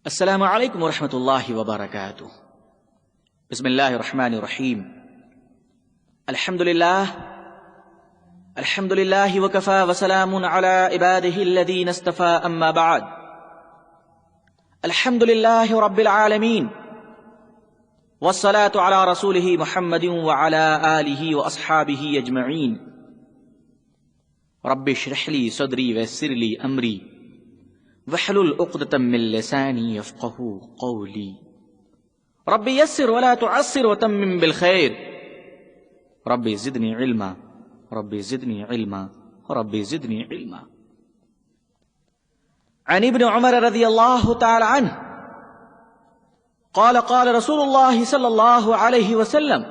السلام علیکم ورحمۃ اللہ وبرکاتہ۔ بسم اللہ الرحمن الرحیم۔ الحمد للہ وکفى وسلام علی عباده الذین اصطفى، اما بعد۔ الحمد للہ رب العالمین والصلاة علی رسولہ محمد وعلی آلہ واصحابہ اجمعین۔ رب اشرح لی صدری ویسر لی امری واحلل عقدۃ من لسانی یفقهوا قولی۔ رب یسر ولا تعسر وتمم بالخیر۔ رب زدنی علما رب زدنی علما رب زدنی علما۔ عن ابن عمر رضی اللہ تعالی عنہ قال قال رسول اللہ صلی اللہ علیہ وسلم: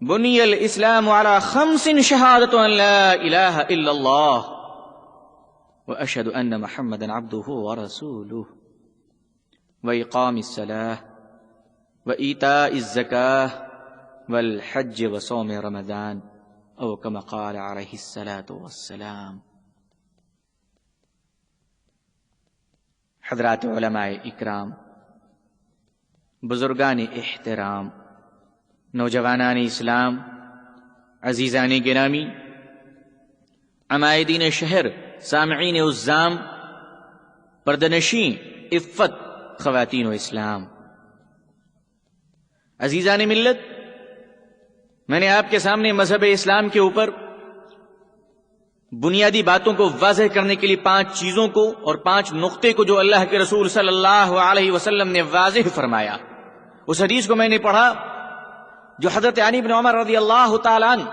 بنی الاسلام على 5 شہادۃ ان لا الہ الا اللہ وأشهد أن محمدا عبده ورسوله وإقام الصلاة وإيتاء الزكاة والحج وصوم رمضان، أو كما قال عليه الصلاة والسلام۔ حضرات علماء اکرام، بزرگان احترام، نوجوانان اسلام، عزیزان گرامی، عمائدین شہر، سامعین عزام، پردنشین عفت خواتین و اسلام، عزیزان ملت، میں نے آپ کے سامنے مذہب اسلام کے اوپر بنیادی باتوں کو واضح کرنے کے لیے 5 چیزوں کو اور 5 نقطے کو جو اللہ کے رسول صلی اللہ علیہ وسلم نے واضح فرمایا، اس حدیث کو میں نے پڑھا جو حضرت علی بن عمر رضی اللہ تعالیٰ عنہ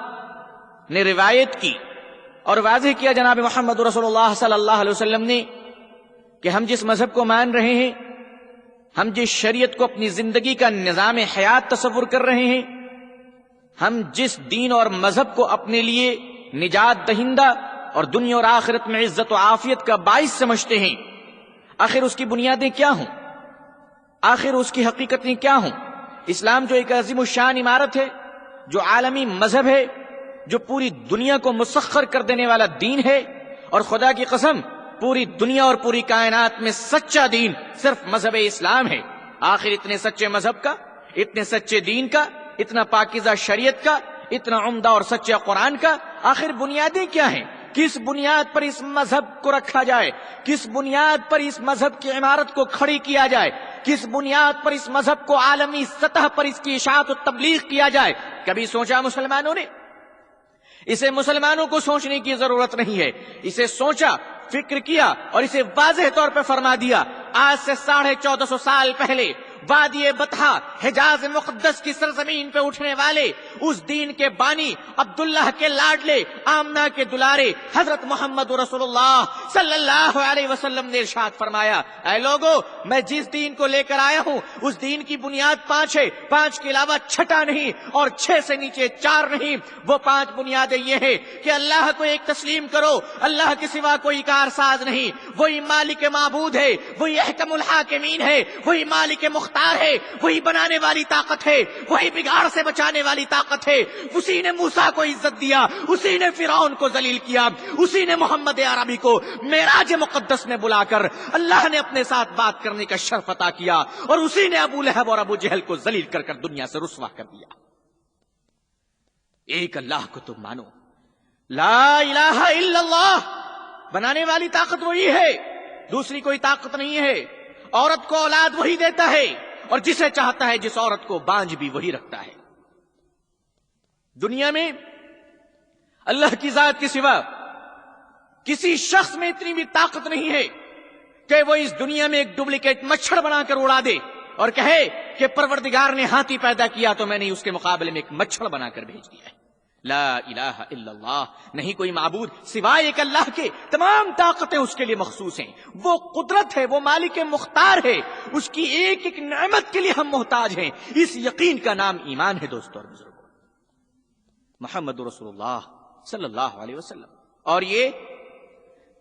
نے روایت کی اور واضح کیا جناب محمد رسول اللہ صلی اللہ علیہ وسلم نے کہ ہم جس مذہب کو مان رہے ہیں، ہم جس شریعت کو اپنی زندگی کا نظام حیات تصور کر رہے ہیں، ہم جس دین اور مذہب کو اپنے لیے نجات دہندہ اور دنیا اور آخرت میں عزت و عافیت کا باعث سمجھتے ہیں، آخر اس کی بنیادیں کیا ہوں، آخر اس کی حقیقتیں کیا ہوں۔ اسلام جو ایک عظیم الشان عمارت ہے، جو عالمی مذہب ہے، جو پوری دنیا کو مسخر کر دینے والا دین ہے، اور خدا کی قسم پوری دنیا اور پوری کائنات میں سچا دین صرف مذہب اسلام ہے۔ آخر اتنے سچے مذہب کا، اتنے سچے دین کا، اتنا پاکیزہ شریعت کا، اتنا عمدہ اور سچا قرآن کا آخر بنیادیں کیا ہیں؟ کس بنیاد پر اس مذہب کو رکھا جائے؟ کس بنیاد پر اس مذہب کی عمارت کو کھڑی کیا جائے؟ کس بنیاد پر اس مذہب کو عالمی سطح پر اس کی اشاعت و تبلیغ کیا جائے؟ کبھی سوچا مسلمانوں نے؟ اسے مسلمانوں کو سوچنے کی ضرورت نہیں ہے، اسے سوچا، فکر کیا اور اسے واضح طور پہ فرما دیا۔ آج سے 1450 سال پہلے وادی بطحا حجاز مقدس کی سرزمین پہ اٹھنے والے اس دین کے بانی عبداللہ کے لاڈلے آمنہ کے دلارے حضرت محمد رسول اللہ صلی اللہ علیہ وسلم نے ارشاد فرمایا: اے لوگو، میں جس دین کو لے کر آیا ہوں اس دین کی بنیاد 5 ہے، 5 کے علاوہ چھٹا نہیں اور 6 سے نیچے 4 نہیں۔ وہ 5 بنیادیں یہ ہیں کہ اللہ کو ایک تسلیم کرو، اللہ کے سوا کوئی کارساز نہیں، وہی مالک معبود ہے، وہی احکم الحاکمین ہے، وہی مالک مختار ہے، وہی بنانے والی طاقت ہے، وہی بگاڑ سے بچانے والی طاقت ہے۔ اسی نے موسیٰ کو عزت دیا، اسی نے فرعون کو ذلیل کیا، اسی نے محمد عربی کو معراج مقدس میں بلا کر اللہ نے اپنے ساتھ بات کرنے کا شرف عطا کیا، اور اسی نے ابو لہب اور ابو جہل کو ذلیل کر کر دنیا سے رسوا کر دیا۔ ایک اللہ کو تم مانو، لا الہ الا اللہ بنانے والی طاقت وہی ہے، دوسری کوئی طاقت نہیں ہے۔ عورت کو اولاد وہی دیتا ہے، اور جسے چاہتا ہے جس عورت کو بانجھ بھی وہی رکھتا ہے۔ دنیا میں اللہ کی ذات کے سوا کسی شخص میں اتنی بھی طاقت نہیں ہے کہ وہ اس دنیا میں ایک ڈپلیکیٹ مچھر بنا کر اڑا دے اور کہے کہ پروردگار نے ہاتھی پیدا کیا تو میں نے اس کے مقابلے میں ایک مچھر بنا کر بھیج دیا ہے۔ لا الہ الا اللہ، نہیں کوئی معبود سوائے ایک اللہ کے، تمام طاقتیں اس کے لیے مخصوص ہیں، وہ قدرت ہے، وہ مالک مختار ہے، اس کی ایک ایک نعمت کے لیے ہم محتاج ہیں۔ اس یقین کا نام ایمان ہے دوستو اور بزرگوں۔ محمد رسول اللہ صلی اللہ علیہ وسلم، اور یہ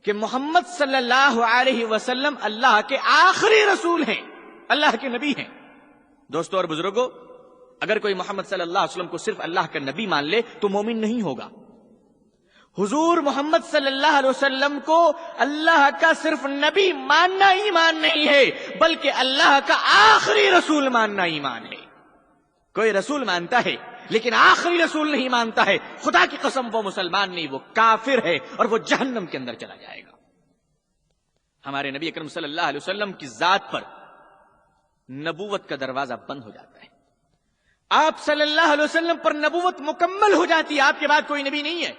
کہ محمد صلی اللہ علیہ وسلم اللہ کے آخری رسول ہیں، اللہ کے نبی ہیں۔ دوستو اور بزرگوں، اگر کوئی محمد صلی اللہ علیہ وسلم کو صرف اللہ کا نبی مان لے تو مومن نہیں ہوگا۔ حضور محمد صلی اللہ علیہ وسلم کو اللہ کا صرف نبی ماننا ایمان نہیں ہے، بلکہ اللہ کا آخری رسول ماننا ایمان ہے۔ کوئی رسول مانتا ہے لیکن آخری رسول نہیں مانتا ہے، خدا کی قسم وہ مسلمان نہیں، وہ کافر ہے اور وہ جہنم کے اندر چلا جائے گا۔ ہمارے نبی اکرم صلی اللہ علیہ وسلم کی ذات پر نبوت کا دروازہ بند ہو جاتا ہے، آپ صلی اللہ علیہ وسلم پر نبوت مکمل ہو جاتی ہے، آپ کے بعد کوئی نبی نہیں ہے۔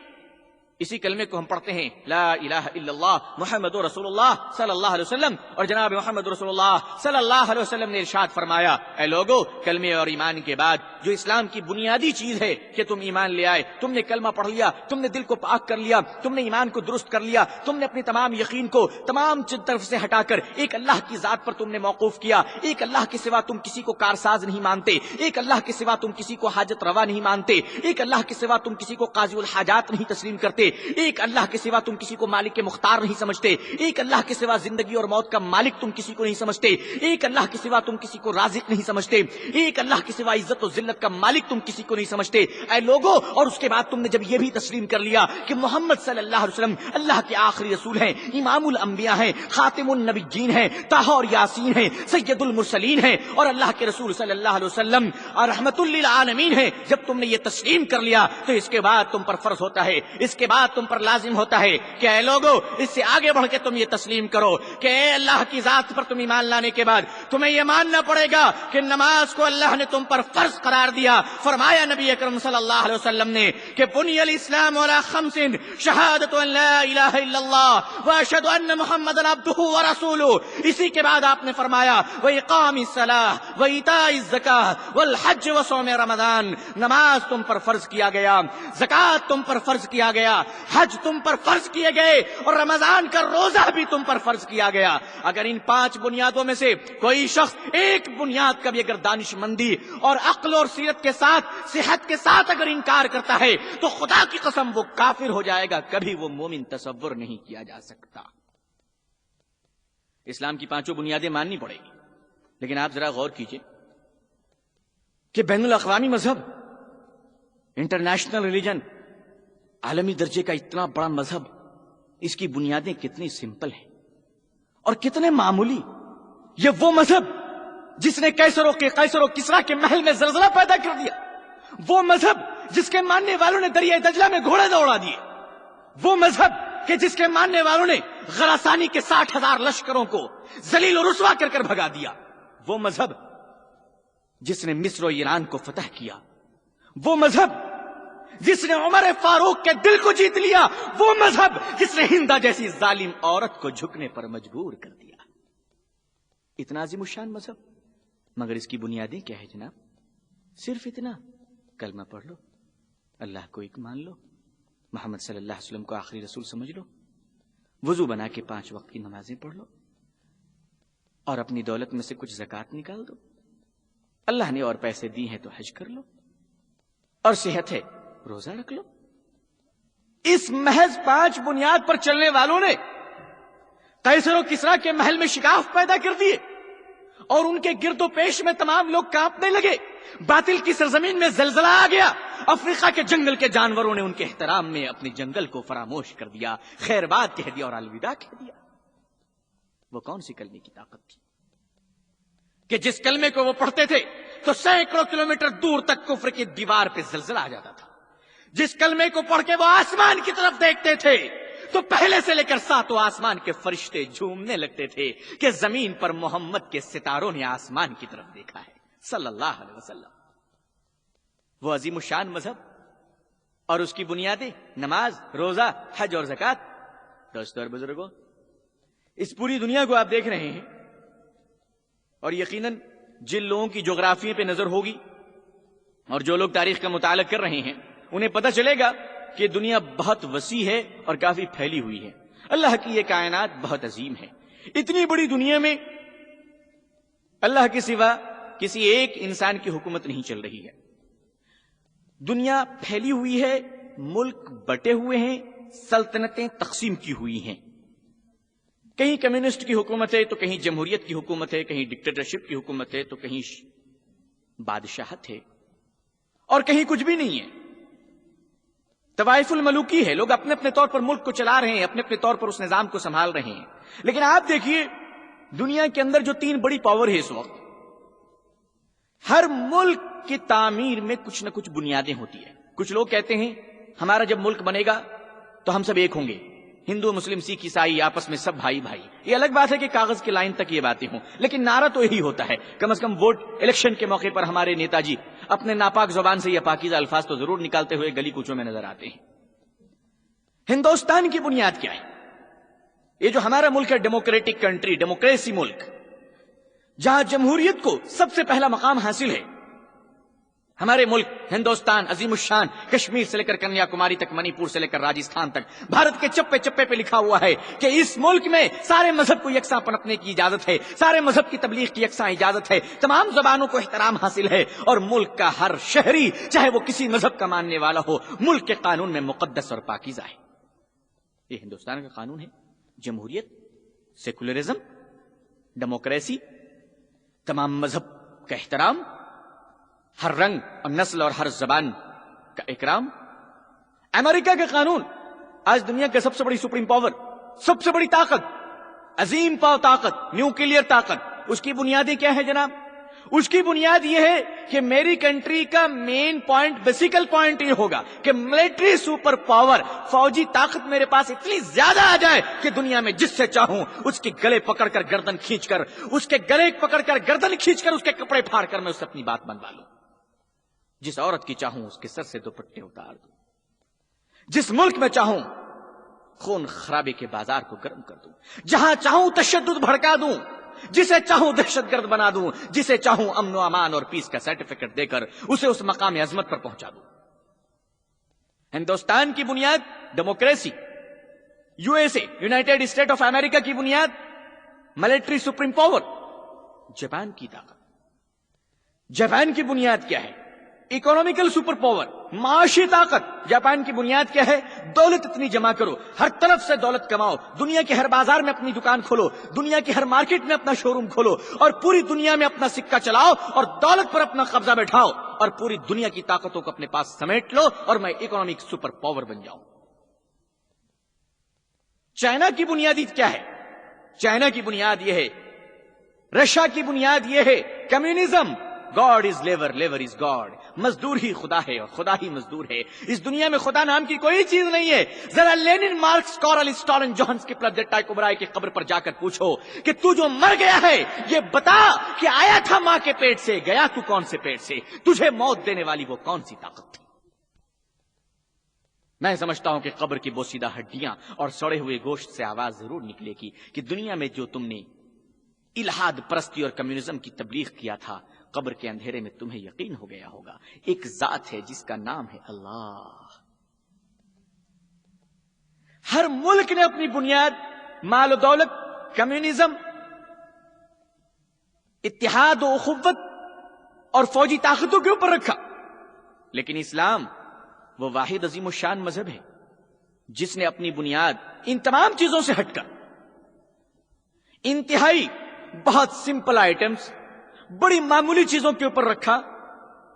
اسی کلمے کو ہم پڑھتے ہیں، لا الہ الا اللہ محمد رسول اللہ صلی اللہ علیہ وسلم، اور جناب محمد رسول اللہ صلی اللہ علیہ وسلم نے ارشاد فرمایا، اے لوگو، کلمے اور ایمان کے بعد جو اسلام کی بنیادی چیز ہے کہ تم ایمان لے آئے، تم نے کلمہ پڑھ لیا، تم نے دل کو پاک کر لیا، تم نے ایمان کو درست کر لیا، تم نے اپنی تمام یقین کو تمام طرف سے ہٹا کر ایک اللہ کی ذات پر تم نے موقوف کیا، ایک اللہ کے سوا تم کسی کو کارساز نہیں مانتے، ایک اللہ کے سوا تم کسی کو حاجت روا نہیں مانتے، ایک اللہ کے سوا تم کسی کو قاضی الحاجات نہیں تسلیم کرتے، ایک اللہ کے سوا تم کسی کو مالک مختار نہیں سمجھتے، ایک اللہ کے سوا زندگی اور موت کا مالک تم کسی کو نہیں سمجھتے، ایک اللہ کے سوا تم کسی کو رازق نہیں سمجھتے، ایک اللہ کے سوا عزت و ذلت کا مالک تم کسی کو نہیں سمجھتے، اے لوگو، اور اس کے بعد تم نے جب یہ بھی تسلیم کر لیا کہ محمد صلی اللہ علیہ وسلم اللہ کے آخری رسول ہیں، امام الانبیاء ہیں، خاتم النبیین ہیں، طہ اور یاسین ہیں، سید المرسلین ہیں، اور اللہ کے رسول صلی اللہ علیہ وسلم رحمت للعالمین ہیں، جب تم نے یہ تسلیم کر لیا تو اس کے بعد تم پر فرض ہوتا ہے، اس کے بعد تم پر لازم ہوتا ہے کہ اے لوگو، اس سے آگے بڑھ کے تم یہ تسلیم کرو کہ اے اللہ کی ذات پر تم ایمان لانے کے بعد تمہیں یہ ماننا پڑے گا کہ نماز کو اللہ نے تم پر فرض قرار دیا۔ فرمایا نبی اکرم صلی اللہ علیہ وسلم نے کہ بنی الاسلام علی خمس، شہادت ان لا الہ الا اللہ واشہد ان محمد عبدہ ورسولہ، اسی کے بعد آپ نے فرمایا واقام الصلاۃ وایتاء الزکاۃ والحج وصوم رمضان، نماز تم پر فرض کیا گیا، زکوٰۃ تم پر فرض کیا گیا، حج تم پر فرض کیے گئے، اور رمضان کا روزہ بھی تم پر فرض کیا گیا۔ اگر ان 5 بنیادوں میں سے کوئی شخص ایک بنیاد کا بھی اگر دانش مندی اور عقل اور سیرت کے ساتھ، صحت کے ساتھ اگر انکار کرتا ہے تو خدا کی قسم وہ کافر ہو جائے گا، کبھی وہ مومن تصور نہیں کیا جا سکتا۔ اسلام کی 5 بنیادیں ماننی پڑے گی، لیکن آپ ذرا غور کیجئے کہ بین الاقوامی مذہب، انٹرنیشنل ریلیجن، عالمی درجے کا اتنا بڑا مذہب، اس کی بنیادیں کتنی سمپل ہیں اور کتنے معمولی۔ یہ وہ مذہب جس نے قیصر و کسریٰ کے محل میں زلزلہ پیدا کر دیا، وہ مذہب جس کے ماننے والوں نے دریائے دجلہ میں گھوڑے دوڑا دیے، وہ مذہب کہ جس کے ماننے والوں نے غراسانی کے 60,000 لشکروں کو ذلیل و رسوا کر کر بھگا دیا، وہ مذہب جس نے مصر و ایران کو فتح کیا، وہ مذہب جس نے عمر فاروق کے دل کو جیت لیا، وہ مذہب جس نے ہندا جیسی ظالم عورت کو جھکنے پر مجبور کر دیا۔ اتنا عظیم الشان مذہب، مگر اس کی بنیادیں کیا ہے جناب؟ صرف اتنا، کلمہ پڑھ لو، اللہ کو ایک مان لو، محمد صلی اللہ علیہ وسلم کو آخری رسول سمجھ لو، وضو بنا کے 5 وقت کی نمازیں پڑھ لو، اور اپنی دولت میں سے کچھ زکوٰۃ نکال دو، اللہ نے اور پیسے دی ہیں تو حج کر لو، اور صحت ہے روزہ رکھ لو۔ اس محض 5 بنیاد پر چلنے والوں نے قیصر و کسریٰ کے محل میں شگاف پیدا کر دیے، اور ان کے گرد و پیش میں تمام لوگ کانپنے لگے، باطل کی سرزمین میں زلزلہ آ گیا، افریقہ کے جنگل کے جانوروں نے ان کے احترام میں اپنے جنگل کو فراموش کر دیا، خیر بات کہہ دیا اور الوداع کہہ دیا۔ وہ کون سی کلمے کی طاقت تھی کہ جس کلمے کو وہ پڑھتے تھے تو سینکڑوں کلومیٹر دور تک کفر کی دیوار پہ زلزلہ آ جاتا تھا، جس کلمے کو پڑھ کے وہ آسمان کی طرف دیکھتے تھے تو پہلے سے لے کر 7 آسمان کے فرشتے جھومنے لگتے تھے کہ زمین پر محمد کے ستاروں نے آسمان کی طرف دیکھا ہے صلی اللہ علیہ وسلم۔ وہ عظیم الشان مذہب اور اس کی بنیادیں نماز، روزہ، حج اور زکوٰۃ۔ دوستو اور بزرگوں، اس پوری دنیا کو آپ دیکھ رہے ہیں، اور یقیناً جن لوگوں کی جغرافیے پہ نظر ہوگی اور جو لوگ تاریخ کا مطالعہ کر رہے ہیں، انہیں پتہ چلے گا کہ دنیا بہت وسیع ہے اور کافی پھیلی ہوئی ہے۔ اللہ کی یہ کائنات بہت عظیم ہے۔ اتنی بڑی دنیا میں اللہ کے سوا کسی ایک انسان کی حکومت نہیں چل رہی ہے۔ دنیا پھیلی ہوئی ہے، ملک بٹے ہوئے ہیں، سلطنتیں تقسیم کی ہوئی ہیں، کہیں کمیونسٹ کی حکومت ہے تو کہیں جمہوریت کی حکومت ہے، کہیں ڈکٹیٹرشپ کی حکومت ہے تو کہیں بادشاہت ہے، اور کہیں کچھ بھی نہیں ہے۔ طوائف الملوکی ہے، لوگ اپنے اپنے طور پر ملک کو چلا رہے ہیں، اپنے اپنے طور پر اس نظام کو سنبھال رہے ہیں. لیکن آپ دیکھیے دنیا کے اندر جو 3 بڑی پاور ہے اس وقت، ہر ملک کی تعمیر میں کچھ نہ کچھ بنیادیں ہوتی ہیں. کچھ لوگ کہتے ہیں ہمارا جب ملک بنے گا تو ہم سب ایک ہوں گے، ہندو مسلم سکھ عیسائی آپس میں سب بھائی بھائی. یہ الگ بات ہے کہ کاغذ کی لائن تک یہ باتیں ہوں، لیکن نعرہ تو یہی ہوتا ہے. کم از کم ووٹ الیکشن کے موقع پر ہمارے نیتا جی اپنے ناپاک زبان سے یہ پاکیزہ الفاظ تو ضرور نکالتے ہوئے گلی کوچوں میں نظر آتے ہیں. ہندوستان کی بنیاد کیا ہے؟ یہ جو ہمارا ملک ہے ڈیموکریٹک کنٹری، ڈیموکریسی ملک، جہاں جمہوریت کو سب سے پہلا مقام حاصل ہے. ہمارے ملک ہندوستان عظیم الشان، کشمیر سے لے کر کنیا کماری تک، منی پور سے لے کر راجستھان تک، بھارت کے چپے چپے پہ لکھا ہوا ہے کہ اس ملک میں سارے مذہب کو یکساں پنپنے کی اجازت ہے، سارے مذہب کی تبلیغ کی یکساں اجازت ہے، تمام زبانوں کو احترام حاصل ہے، اور ملک کا ہر شہری چاہے وہ کسی مذہب کا ماننے والا ہو ملک کے قانون میں مقدس اور پاکیزہ ہے. یہ ہندوستان کا قانون ہے. جمہوریت، سیکولرزم، ڈیموکریسی، تمام مذہب کا احترام، ہر رنگ اور نسل اور ہر زبان کا اکرام. امریکہ کا قانون آج دنیا کا سب سے بڑی سپریم پاور، سب سے بڑی طاقت، عظیم پاو طاقت، نیوکلیئر طاقت. اس کی بنیادیں کیا ہے جناب؟ اس کی بنیاد یہ ہے کہ میری کنٹری کا مین پوائنٹ، بیسیکل پوائنٹ یہ ہوگا کہ ملٹری سپر پاور، فوجی طاقت میرے پاس اتنی زیادہ آ جائے کہ دنیا میں جس سے چاہوں اس کے گلے پکڑ کر گردن کھینچ کر، اس کے گلے پکڑ کر گردن کھینچ کر اس کے کپڑے پھاڑ کر میں اس سے اپنی بات منوا لوں. جس عورت کی چاہوں اس کے سر سے دوپٹے اتار دوں، جس ملک میں چاہوں خون خرابے کے بازار کو گرم کر دوں، جہاں چاہوں تشدد بھڑکا دوں، جسے چاہوں دہشت گرد بنا دوں، جسے چاہوں امن و امان اور پیس کا سرٹیفکیٹ دے کر اسے اس مقام عظمت پر پہنچا دوں. ہندوستان کی بنیاد democracy, U S A United state of America کی بنیاد ملٹری سپریم پاور، جاپان کی طاقت. جاپان کی بنیاد کیا ہے؟ اکنامیکل سپر پاور، معاشی طاقت. جاپان کی بنیاد کیا ہے؟ دولت اتنی جمع کرو، ہر طرف سے دولت کماؤ، دنیا کے ہر بازار میں اپنی دکان کھولو، دنیا کی ہر مارکیٹ میں اپنا شو روم کھولو، اور پوری دنیا میں اپنا سکہ چلاؤ اور دولت پر اپنا قبضہ بیٹھاؤ، اور پوری دنیا کی طاقتوں کو اپنے پاس سمیٹ لو اور میں اکنامک سپر پاور بن جاؤں. چائنا کی بنیادی کیا ہے؟ چائنا کی بنیاد یہ ہے، رشیا کی بنیاد یہ ہے communism. God is labour, labour is God. مزدور ہی خدا ہے اور خدا ہی مزدور ہے. اس دنیا میں خدا نام کی کوئی چیز نہیں ہے. ذرا لینن، مارکس، کارل، اسٹالن، جوہنس کی پلدٹا کوبرائے کی قبر پر جا کر پوچھو کہ تو جو مر گیا ہے یہ بتا کہ آیا تھا ماں کے پیٹ سے، گیا تو کون سے پیٹ سے؟ تجھے موت دینے والی وہ کون سی طاقت تھی؟ میں سمجھتا ہوں کہ قبر کی بوسیدہ ہڈیاں اور سڑے ہوئے گوشت سے آواز ضرور نکلے گی کہ دنیا میں جو تم نے الہاد پرستی اور کمیونزم کی تبلیغ کیا تھا، قبر کے اندھیرے میں تمہیں یقین ہو گیا ہوگا ایک ذات ہے جس کا نام ہے اللہ. ہر ملک نے اپنی بنیاد مال و دولت، کمیونزم، اتحاد و اخوت اور فوجی طاقتوں کے اوپر رکھا. لیکن اسلام وہ واحد عظیم الشان مذہب ہے جس نے اپنی بنیاد ان تمام چیزوں سے ہٹ کر انتہائی بہت سمپل آئٹمز، بڑی معمولی چیزوں کے اوپر رکھا.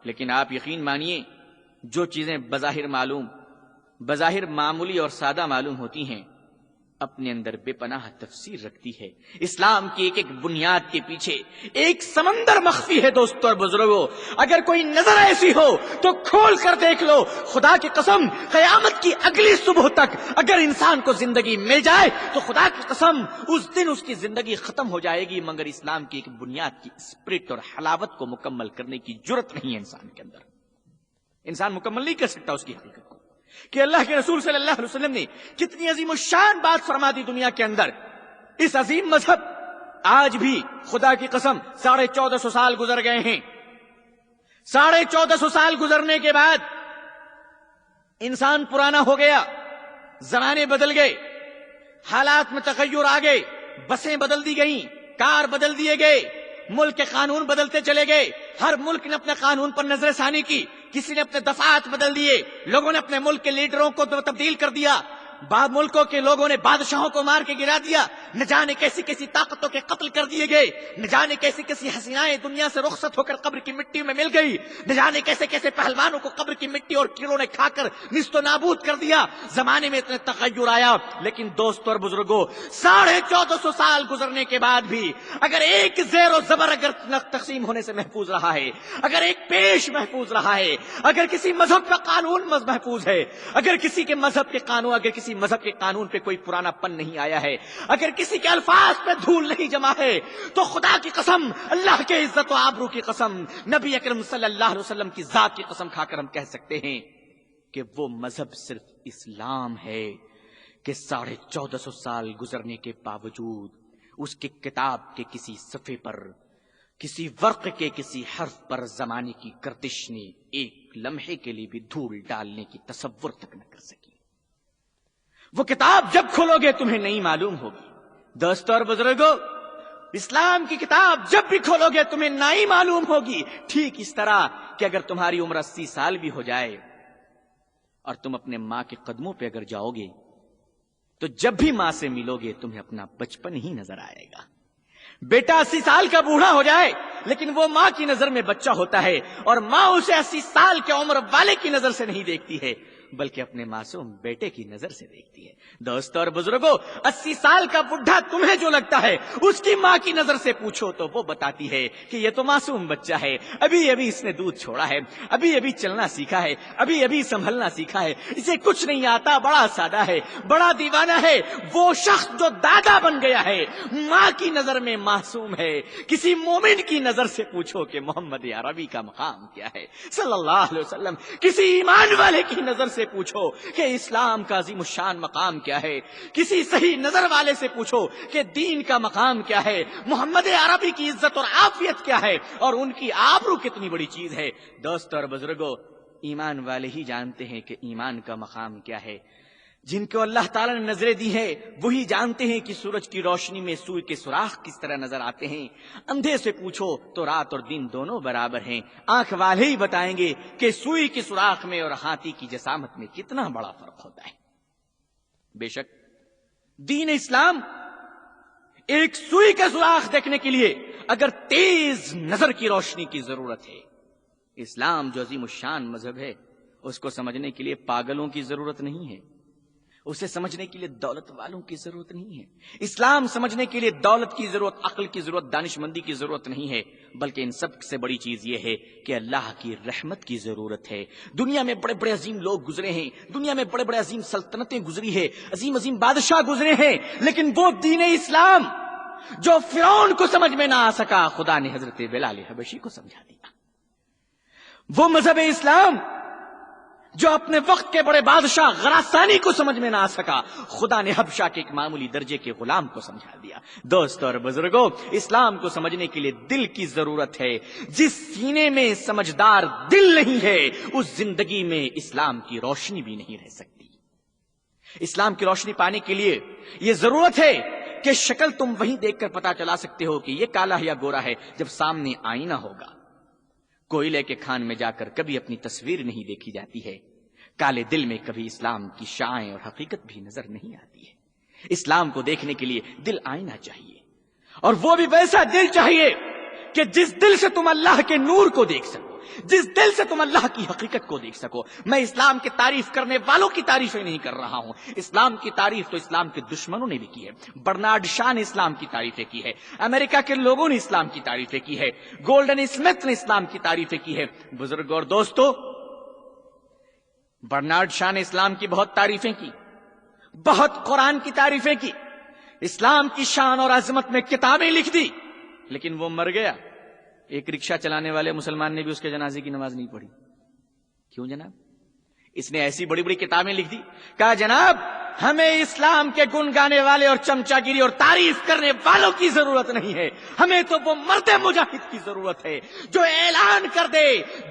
لیکن آپ یقین مانیے جو چیزیں بظاہر معمولی اور سادہ معلوم ہوتی ہیں اپنے اندر بے پناہ تفسیر رکھتی ہے. اسلام کی ایک ایک بنیاد کے پیچھے ایک سمندر مخفی ہے دوستو اور بزرگوں. اگر کوئی نظر ایسی ہو تو کھول کر دیکھ لو. خدا کی قسم قیامت کی اگلی صبح تک اگر انسان کو زندگی مل جائے تو خدا کی قسم اس دن اس کی زندگی ختم ہو جائے گی، مگر اسلام کی ایک بنیاد کی اسپرٹ اور حلاوت کو مکمل کرنے کی جرت نہیں ہے انسان کے اندر. انسان مکمل نہیں کر سکتا اس کی حقیقت کو کہ اللہ کے رسول صلی اللہ علیہ وسلم نے کتنی عظیم الشان بات فرما دی دنیا کے اندر. اس عظیم مذہب آج بھی خدا کی قسم 1450 سال گزر گئے ہیں. 1450 سال گزرنے کے بعد انسان پرانا ہو گیا، زمانے بدل گئے، حالات میں تغیر آ گئے، بسیں بدل دی گئیں، کار بدل دیے گئے، ملک کے قانون بدلتے چلے گئے. ہر ملک نے اپنے قانون پر نظر ثانی کی، کسی نے اپنے دفعات بدل دیے، لوگوں نے اپنے ملک کے لیڈروں کو تبدیل کر دیا. بعض ملکوں کے لوگوں نے بادشاہوں کو مار کے گرا دیا، نہ جانے کیسی کیسی طاقتوں کے قتل کر دیے گئے، نہ جانے کیسی کیسی حسینائیں دنیا سے رخصت ہو کر قبر کی مٹی میں مل گئی، نہ جانے کیسے کیسے پہلوانوں کو قبر کی مٹی اور کیڑوں نے کھا کر نیست و نابود کر دیا۔ زمانے میں اتنے تغیر آیا، لیکن دوستو اور بزرگوں 1450 سال گزرنے کے بعد بھی اگر ایک زیر و زبر اگر تقسیم ہونے سے محفوظ رہا ہے، اگر ایک پیش محفوظ رہا ہے، اگر کسی مذہب کا قانون محفوظ ہے، اگر کسی کے مذہب کے قانون، اگر کسی مذہب کے قانون پہ کوئی پرانا پن نہیں آیا ہے، اگر کسی کے الفاظ پہ دھول نہیں جمع ہے، تو خدا کی قسم، اللہ کے عزت و آبرو کی قسم، نبی اکرم صلی اللہ علیہ وسلم کی ذات کی قسم کھا کر ہم کہہ سکتے ہیں کہ وہ مذہب صرف اسلام ہے کہ 1450 سال گزرنے کے باوجود اس کی کتاب کے کسی صفحے پر، کسی ورق کے کسی حرف پر زمانے کی گردش نے ایک لمحے کے لیے بھی دھول ڈالنے کی تصور تک نہ کر سکی۔ وہ کتاب جب کھولو گے تمہیں نہیں معلوم ہوگی۔ دوستو اور بزرگوں، اسلام کی کتاب جب بھی کھولو گے تمہیں نہیں معلوم ہوگی، ٹھیک اس طرح کہ اگر تمہاری عمر 80 سال بھی ہو جائے اور تم اپنے ماں کے قدموں پہ اگر جاؤ گے تو جب بھی ماں سے ملو گے تمہیں اپنا بچپن ہی نظر آئے گا۔ بیٹا 80 سال کا بوڑھا ہو جائے لیکن وہ ماں کی نظر میں بچہ ہوتا ہے، اور ماں اسے 80 سال کی عمر والے کی نظر سے نہیں دیکھتی ہے بلکہ اپنے معصوم بیٹے کی نظر سے دیکھتی ہے۔ دوستو اور بزرگوں، 80 سال کا بڈھا تمہیں جو لگتا ہے اس کی ماں کی نظر سے پوچھو تو وہ بتاتی ہے کہ یہ تو معصوم بچہ ہے، ابھی ابھی اس نے دودھ چھوڑا ہے، ابھی ابھی چلنا سیکھا ہے، ابھی ابھی سنبھلنا سیکھا ہے، اسے کچھ نہیں آتا، بڑا سادہ ہے، بڑا دیوانہ ہے۔ وہ شخص جو دادا بن گیا ہے ماں کی نظر میں معصوم ہے۔ کسی مومن کی نظر سے پوچھو کہ محمد عربی کا مقام کیا ہے صلی اللہ علیہ وسلم، کسی ایمان والے کی نظر سے پوچھو کہ اسلام کا عظیم الشان مقام کیا ہے، کسی صحیح نظر والے سے پوچھو کہ دین کا مقام کیا ہے، محمد عربی کی عزت اور عافیت کیا ہے، اور ان کی آبرو کتنی بڑی چیز ہے۔ دوستو اور بزرگوں، ایمان والے ہی جانتے ہیں کہ ایمان کا مقام کیا ہے۔ جن کو اللہ تعالیٰ نے نظریں دی ہیں وہی جانتے ہیں کہ سورج کی روشنی میں سوئی کے سوراخ کس طرح نظر آتے ہیں۔ اندھے سے پوچھو تو رات اور دن دونوں برابر ہیں۔ آنکھ والے ہی بتائیں گے کہ سوئی کے سوراخ میں اور ہاتھی کی جسامت میں کتنا بڑا فرق ہوتا ہے۔ بے شک دین اسلام ایک سوئی کا سوراخ دیکھنے کے لیے اگر تیز نظر کی روشنی کی ضرورت ہے، اسلام جو عظیم الشان مذہب ہے اس کو سمجھنے کے لیے پاگلوں کی ضرورت نہیں ہے، اسے سمجھنے کے لیے دولت والوں کی ضرورت نہیں ہے۔ اسلام سمجھنے کے لیے دولت کی ضرورت، عقل کی ضرورت، دانش مندی کی ضرورت نہیں ہے، بلکہ ان سب سے بڑی چیز یہ ہے کہ اللہ کی رحمت کی ضرورت ہے۔ دنیا میں بڑے بڑے عظیم لوگ گزرے ہیں، دنیا میں بڑے بڑے عظیم سلطنتیں گزری ہے، عظیم عظیم بادشاہ گزرے ہیں، لیکن وہ دین اسلام جو فرعون کو سمجھ میں نہ آ سکا، خدا نے حضرت بلال حبشی کو سمجھا دیا۔ وہ مذہب اسلام جو اپنے وقت کے بڑے بادشاہ غراسانی کو سمجھ میں نہ آ سکا، خدا نے حبشہ کے ایک معمولی درجے کے غلام کو سمجھا دیا۔ دوستو اور بزرگوں، اسلام کو سمجھنے کے لیے دل کی ضرورت ہے۔ جس سینے میں سمجھدار دل نہیں ہے اس زندگی میں اسلام کی روشنی بھی نہیں رہ سکتی۔ اسلام کی روشنی پانے کے لیے یہ ضرورت ہے کہ شکل تم وہیں دیکھ کر پتا چلا سکتے ہو کہ یہ کالا ہے یا گورا ہے جب سامنے آئینہ ہوگا۔ کوئلے کے کھان میں جا کر کبھی اپنی تصویر نہیں دیکھی جاتی ہے، کالے دل میں کبھی اسلام کی شعائیں اور حقیقت بھی نظر نہیں آتی ہے۔ اسلام کو دیکھنے کے لیے دل آئینہ چاہیے، اور وہ بھی ویسا دل چاہیے کہ جس دل سے تم اللہ کے نور کو دیکھ سکو، جس دل سے تم اللہ کی حقیقت کو دیکھ سکو۔ میں اسلام کی تعریف کرنے والوں کی تعریفیں نہیں کر رہا ہوں، اسلام کی تعریف تو اسلام کے دشمنوں نے بھی کی ہے۔ برنارڈ شاہ نے اسلام کی تعریفیں کی ہے، امریکہ کے لوگوں نے اسلام کی تعریفیں کی ہے، گولڈن اسمتھ نے اسلام کی تعریفیں کی ہے۔ بزرگوں اور دوستو، برنارڈ شاہ نے اسلام کی بہت تعریفیں کی، بہت قرآن کی تعریفیں کی، اسلام کی شان اور عظمت میں کتابیں لکھ دی، لیکن وہ مر گیا۔ ایک رکشہ چلانے والے مسلمان نے بھی اس کے جنازے کی نماز نہیں پڑھی۔ کیوں جناب؟ اس نے ایسی بڑی بڑی کتابیں لکھ دی، کہا جناب ہمیں اسلام کے گن گانے والے اور چمچا گیری اور تعریف کرنے والوں کی ضرورت نہیں ہے، ہمیں تو وہ مرد مجاہد کی ضرورت ہے جو اعلان کر دے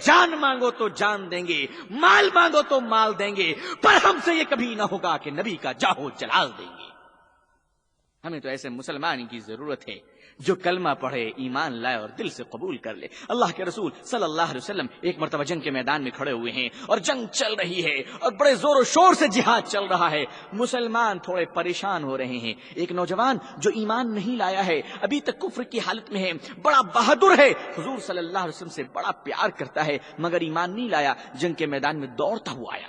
جان مانگو تو جان دیں گے، مال مانگو تو مال دیں گے، پر ہم سے یہ کبھی نہ ہوگا کہ نبی کا جاہو جلال دیں گے۔ ہمیں تو ایسے مسلمان کی ضرورت ہے جو کلمہ پڑھے، ایمان لائے اور دل سے قبول کر لے۔ اللہ کے رسول صلی اللہ علیہ وسلم ایک مرتبہ جنگ کے میدان میں کھڑے ہوئے ہیں اور جنگ چل رہی ہے اور بڑے زور و شور سے جہاد چل رہا ہے۔ مسلمان تھوڑے پریشان ہو رہے ہیں۔ ایک نوجوان جو ایمان نہیں لایا ہے، ابھی تک کفر کی حالت میں ہے، بڑا بہادر ہے، حضور صلی اللہ علیہ وسلم سے بڑا پیار کرتا ہے، مگر ایمان نہیں لایا، جنگ کے میدان میں دوڑتا ہوا آیا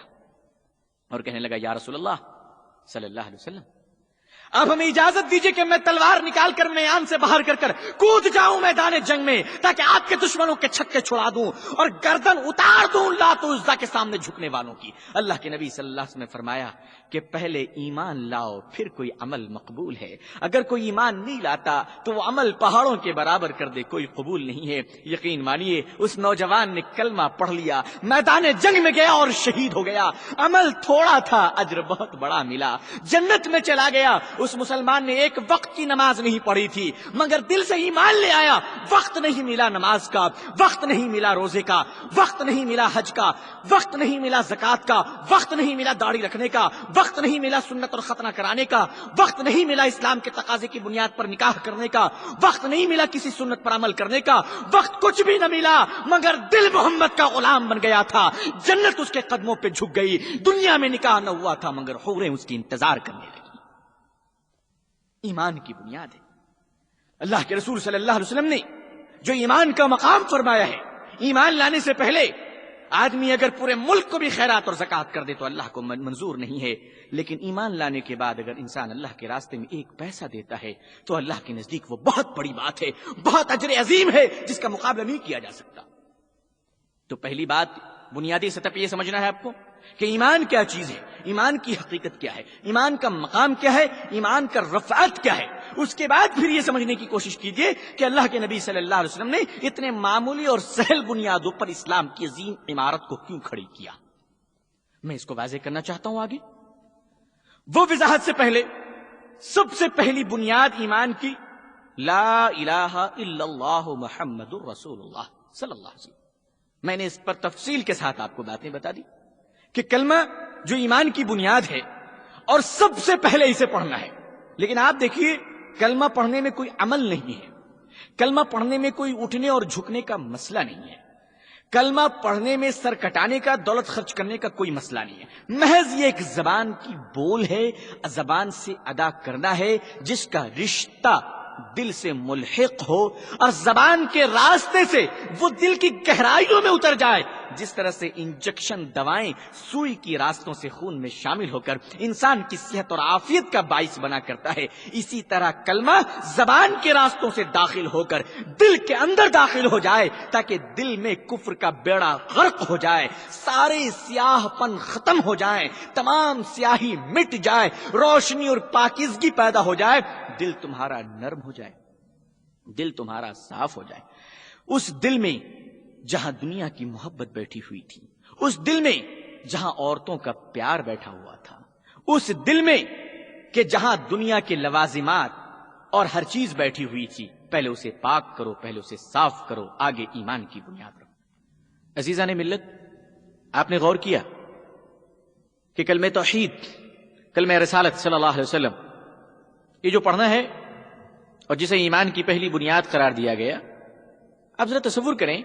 اور کہنے لگا یا رسول اللہ صلی اللہ علیہ وسلم، آپ ہمیں اجازت دیجئے کہ میں تلوار نکال کر میان سے باہر کر کود جاؤں میدان جنگ میں، تاکہ آپ کے دشمنوں کے چھکے چھڑا دوں اور گردن اتار دوں لات و عزا کے سامنے جھکنے والوں کی۔ اللہ کے نبی صلی اللہ علیہ وسلم نے فرمایا کہ پہلے ایمان لاؤ پھر کوئی عمل مقبول ہے۔ اگر کوئی ایمان نہیں لاتا تو وہ عمل پہاڑوں کے برابر کر دے، کوئی قبول نہیں ہے۔ یقین مانیے اس نوجوان نے کلمہ پڑھ لیا، میدان جنگ میں گیا اور شہید ہو گیا۔ عمل تھوڑا تھا، اجر بہت بڑا ملا، جنت میں چلا گیا۔ اس مسلمان نے ایک وقت کی نماز نہیں پڑھی تھی، مگر دل سے ایمان لے آیا۔ وقت نہیں ملا نماز کا، وقت نہیں ملا روزے کا، وقت نہیں ملا حج کا، وقت نہیں ملا زکوٰۃ کا، وقت نہیں ملا داڑھی رکھنے کا، وقت نہیں ملا سنت اور ختنہ کرانے کا، وقت نہیں ملا اسلام کے تقاضے کی بنیاد پر نکاح کرنے کا، وقت نہیں ملا کسی سنت پر عمل کرنے کا، وقت کچھ بھی نہ ملا، مگر دل محمد کا غلام بن گیا تھا۔ جنت اس کے قدموں پہ جھک گئی۔ دنیا میں نکاح نہ ہوا تھا، مگر حوریں اس کی انتظار کرنے لگی۔ ایمان کی بنیاد ہے۔ اللہ کے رسول صلی اللہ علیہ وسلم نے جو ایمان کا مقام فرمایا ہے، ایمان لانے سے پہلے آدمی اگر پورے ملک کو بھی خیرات اور زکوٰۃ کر دے تو اللہ کو منظور نہیں ہے، لیکن ایمان لانے کے بعد اگر انسان اللہ کے راستے میں ایک پیسہ دیتا ہے تو اللہ کے نزدیک وہ بہت بڑی بات ہے، بہت اجر عظیم ہے جس کا مقابلہ نہیں کیا جا سکتا۔ تو پہلی بات بنیادی سطح پہ یہ سمجھنا ہے آپ کو کہ ایمان کیا چیز ہے، ایمان کی حقیقت کیا ہے، ایمان کا مقام کیا ہے، ایمان کا رفعت کیا ہے۔ اس کے بعد پھر یہ سمجھنے کی کوشش کیجئے کہ اللہ کے نبی صلی اللہ علیہ وسلم نے اتنے معمولی اور سہل بنیادوں پر اسلام کی عظیم عمارت کو کیوں کھڑی کیا۔ میں اس کو واضح کرنا چاہتا ہوں آگے۔ وہ وضاحت سے پہلے سب سے پہلی بنیاد ایمان کی لا الہ الا اللہ محمد الرسول اللہ صلی اللہ علیہ وسلم۔ میں نے اس پر تفصیل کے ساتھ آپ کو باتیں بتا دی کہ کلمہ جو ایمان کی بنیاد ہے اور سب سے پہلے اسے پڑھنا ہے۔ لیکن آپ دیکھیے کلمہ پڑھنے میں کوئی عمل نہیں ہے، کلمہ پڑھنے میں کوئی اٹھنے اور جھکنے کا مسئلہ نہیں ہے، کلمہ پڑھنے میں سر کٹانے کا، دولت خرچ کرنے کا کوئی مسئلہ نہیں ہے۔ محض یہ ایک زبان کی بول ہے، زبان سے ادا کرنا ہے جس کا رشتہ دل سے ملحق ہو اور زبان کے راستے سے وہ دل کی گہرائیوں میں اتر جائے، جس طرح سے انجیکشن دوائیں سوئی کی راستوں سے خون میں شامل ہو کر انسان کی صحت اور عافیت کا باعث بنا کرتا ہے، اسی طرح کلمہ زبان کے راستوں سے داخل ہو کر دل کے اندر داخل ہو جائے تاکہ دل میں کفر کا بیڑا غرق ہو جائے، سارے سیاہ پن ختم ہو جائیں، تمام سیاہی مٹ جائے، روشنی اور پاکیزگی پیدا ہو جائے، دل تمہارا نرم ہو جائے، دل تمہارا صاف ہو جائے۔ اس دل میں جہاں دنیا کی محبت بیٹھی ہوئی تھی، اس دل میں جہاں عورتوں کا پیار بیٹھا ہوا تھا، اس دل میں کہ جہاں دنیا کے لوازمات اور ہر چیز بیٹھی ہوئی تھی، پہلے اسے پاک کرو، پہلے اسے صاف کرو، آگے ایمان کی بنیاد رکھو۔ عزیزان ملت، آپ نے غور کیا کہ کلمہ توحید، کلمہ رسالت صلی اللہ علیہ وسلم، یہ جو پڑھنا ہے اور جسے ایمان کی پہلی بنیاد قرار دیا گیا، آپ ذرا تصور کریں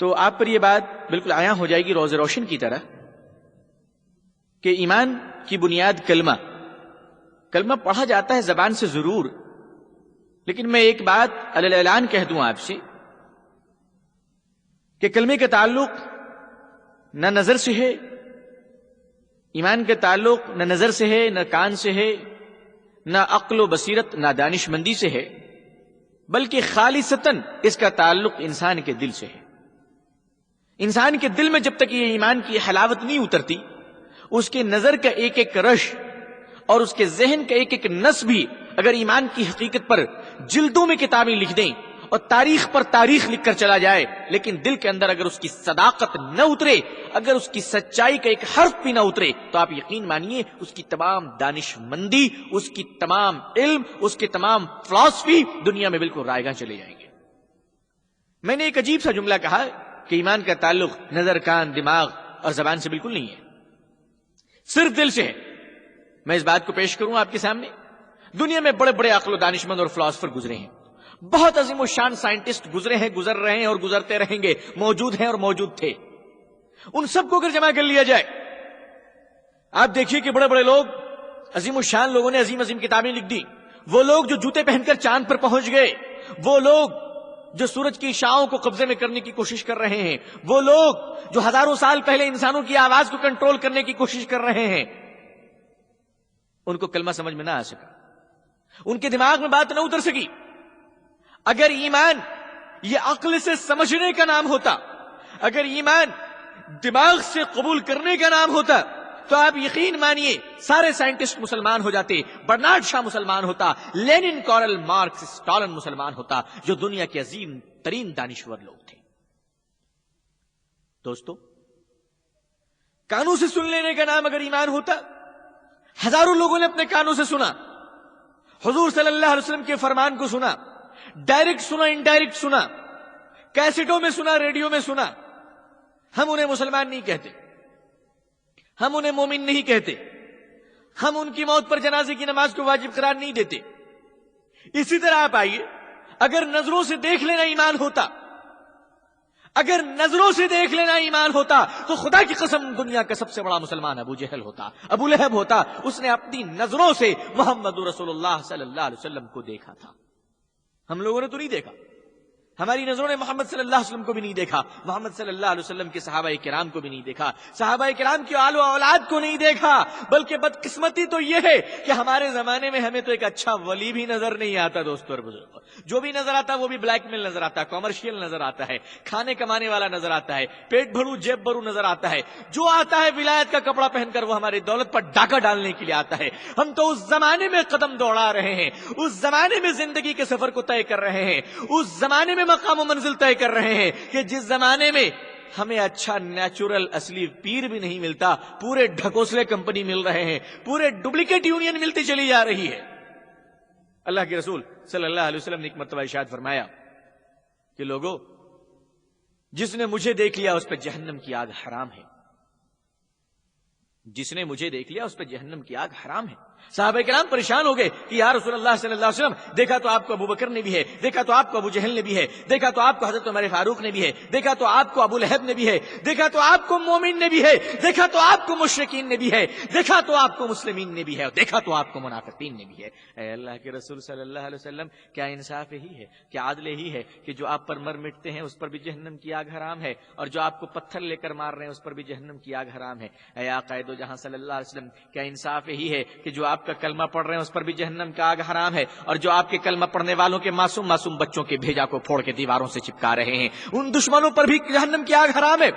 تو آپ پر یہ بات بالکل عیاں ہو جائے گی روز روشن کی طرح کہ ایمان کی بنیاد کلمہ پڑھا جاتا ہے زبان سے ضرور، لیکن میں ایک بات علی الاعلان کہہ دوں آپ سے کہ کلمے کا تعلق نہ نظر سے ہے، ایمان کا تعلق نہ نظر سے ہے، نہ کان سے ہے، نہ عقل و بصیرت، نہ دانش مندی سے ہے، بلکہ خالصتاً اس کا تعلق انسان کے دل سے ہے۔ انسان کے دل میں جب تک یہ ایمان کی حلاوت نہیں اترتی، اس کے نظر کا ایک ایک رش اور اس کے ذہن کا ایک ایک نس بھی اگر ایمان کی حقیقت پر جلدوں میں کتابیں لکھ دیں اور تاریخ پر تاریخ لکھ کر چلا جائے، لیکن دل کے اندر اگر اس کی صداقت نہ اترے، اگر اس کی سچائی کا ایک حرف بھی نہ اترے، تو آپ یقین مانیے اس کی تمام دانش مندی، اس کی تمام علم، اس کی تمام فلسفی دنیا میں بالکل رائیگاں چلے جائیں گے۔ میں نے ایک عجیب سا جملہ کہا کہ ایمان کا تعلق نظر، کان، دماغ اور زبان سے بالکل نہیں ہے، صرف دل سے ہے۔ میں اس بات کو پیش کروں آپ کے سامنے، دنیا میں بڑے بڑے عقل و دانشمند اور فلاسفر گزرے ہیں، بہت عظیم الشان سائنٹسٹ گزرے ہیں، گزر رہے ہیں اور گزرتے رہیں گے، موجود ہیں اور موجود تھے۔ ان سب کو اگر جمع کر لیا جائے، آپ دیکھیے کہ بڑے بڑے لوگ، عظیم الشان لوگوں نے عظیم عظیم کتابیں لکھ دی، وہ لوگ جو جوتے پہن کر چاند پر پہنچ گئے، وہ لوگ جو سورج کی اشعاعوں کو قبضے میں کرنے کی کوشش کر رہے ہیں، وہ لوگ جو ہزاروں سال پہلے انسانوں کی آواز کو کنٹرول کرنے کی کوشش کر رہے ہیں، ان کو کلمہ سمجھ میں نہ آ سکا، ان کے دماغ میں بات نہ اتر سکی۔ اگر ایمان یہ عقل سے سمجھنے کا نام ہوتا، اگر ایمان دماغ سے قبول کرنے کا نام ہوتا، تو آپ یقین مانیے سارے سائنٹسٹ مسلمان ہو جاتے، برنارڈ شاہ مسلمان ہوتا، لینن، کارل مارکس، اسٹالن مسلمان ہوتا، جو دنیا کے عظیم ترین دانشور لوگ تھے۔ دوستو، کانوں سے سن لینے کا نام اگر ایمان ہوتا، ہزاروں لوگوں نے اپنے کانوں سے سنا، حضور صلی اللہ علیہ وسلم کے فرمان کو سنا، ڈائریکٹ سنا، انڈائریکٹ سنا، کیسٹوں میں سنا، ریڈیو میں سنا، ہم انہیں مسلمان نہیں کہتے، ہم انہیں مومن نہیں کہتے، ہم ان کی موت پر جنازے کی نماز کو واجب قرار نہیں دیتے۔ اسی طرح آپ آئیے، اگر نظروں سے دیکھ لینا ایمان ہوتا، اگر نظروں سے دیکھ لینا ایمان ہوتا، تو خدا کی قسم دنیا کا سب سے بڑا مسلمان ابو جہل ہوتا، ابو لہب ہوتا۔ اس نے اپنی نظروں سے محمد رسول اللہ صلی اللہ علیہ وسلم کو دیکھا تھا، ہم لوگوں نے تو نہیں دیکھا، ہماری نظروں نے محمد صلی اللہ علیہ وسلم کو بھی نہیں دیکھا، محمد صلی اللہ علیہ وسلم کے صحابہ کرام کو بھی نہیں دیکھا، صحابہ کرام کی آل و اولاد کو نہیں دیکھا۔ بلکہ بدقسمتی تو یہ ہے کہ ہمارے زمانے میں ہمیں تو ایک اچھا ولی بھی نظر نہیں آتا۔ دوستو اور بزرگوں، جو بھی نظر آتا وہ بھی بلیک میل نظر آتا ہے، کمرشیل نظر آتا ہے، کھانے کمانے والا نظر آتا ہے، پیٹ بھرو جیب بھرو نظر آتا ہے۔ جو آتا ہے ولایت کا کپڑا پہن کر، وہ ہماری دولت پر ڈاکہ ڈالنے کے لیے آتا ہے۔ ہم تو اس زمانے میں قدم دوڑا رہے ہیں، اس زمانے میں زندگی کے سفر کو طے کر رہے ہیں، اس زمانے میں مقام و منزل طے کر رہے ہیں کہ جس زمانے میں ہمیں اچھا نیچرل اصلی پیر بھی نہیں ملتا، پورے ڈھکوسلے کمپنی مل رہے ہیں، پورے ڈپلیکیٹ یونین ملتی چلی جا رہی ہے۔ اللہ کے رسول صلی اللہ علیہ وسلم نے ایک مرتبہ ارشاد فرمایا کہ لوگوں، جس نے مجھے دیکھ لیا اس پہ جہنم کی آگ حرام ہے، جس نے مجھے دیکھ لیا اس پہ جہنم کی آگ حرام ہے۔ صحابہ کرام پریشان ہو گئے کہ یا رسول اللہ صلی اللہ علیہ وسلم، دیکھا تو آپ کو ابو بکر نے بھی ہے، دیکھا تو آپ کو ابو جہل نے بھی ہے، دیکھا تو آپ کو حضرت عمر فاروق نے بھی ہے، دیکھا تو آپ کو ابو لہب نے بھی ہے، دیکھا تو آپ کو مومن نے بھی ہے، دیکھا تو آپ کو مشرکین نے بھی ہے، دیکھا تو آپ کو مسلمین نے بھی ہے، اور دیکھا تو آپ کو منافقین نے بھی ہے۔ اے اللہ کے رسول صلی اللہ علیہ وسلم، کیا انصاف ہی ہے، کیا عدل ہی ہے کہ جو آپ پر مر مٹتے ہیں اس پر بھی جہنم کی آگ حرام ہے، اور جو آپ کو پتھر لے کر مار رہے ہیں اس پر بھی جہنم کی آگ حرام ہے؟ اے آقا دو جہاں صلی اللہ علیہ وسلم، کیا انصاف ہی ہے کہ جو آپ کا کلمہ پڑھ رہے ہیں اس پر بھی جہنم کا آگ حرام ہے، اور جو آپ کے کلمہ پڑھنے والوں کے معصوم معصوم بچوں کے بھیجا کو پھوڑ کے دیواروں سے چپکا رہے ہیں، ان دشمنوں پر بھی جہنم کی آگ حرام ہے؟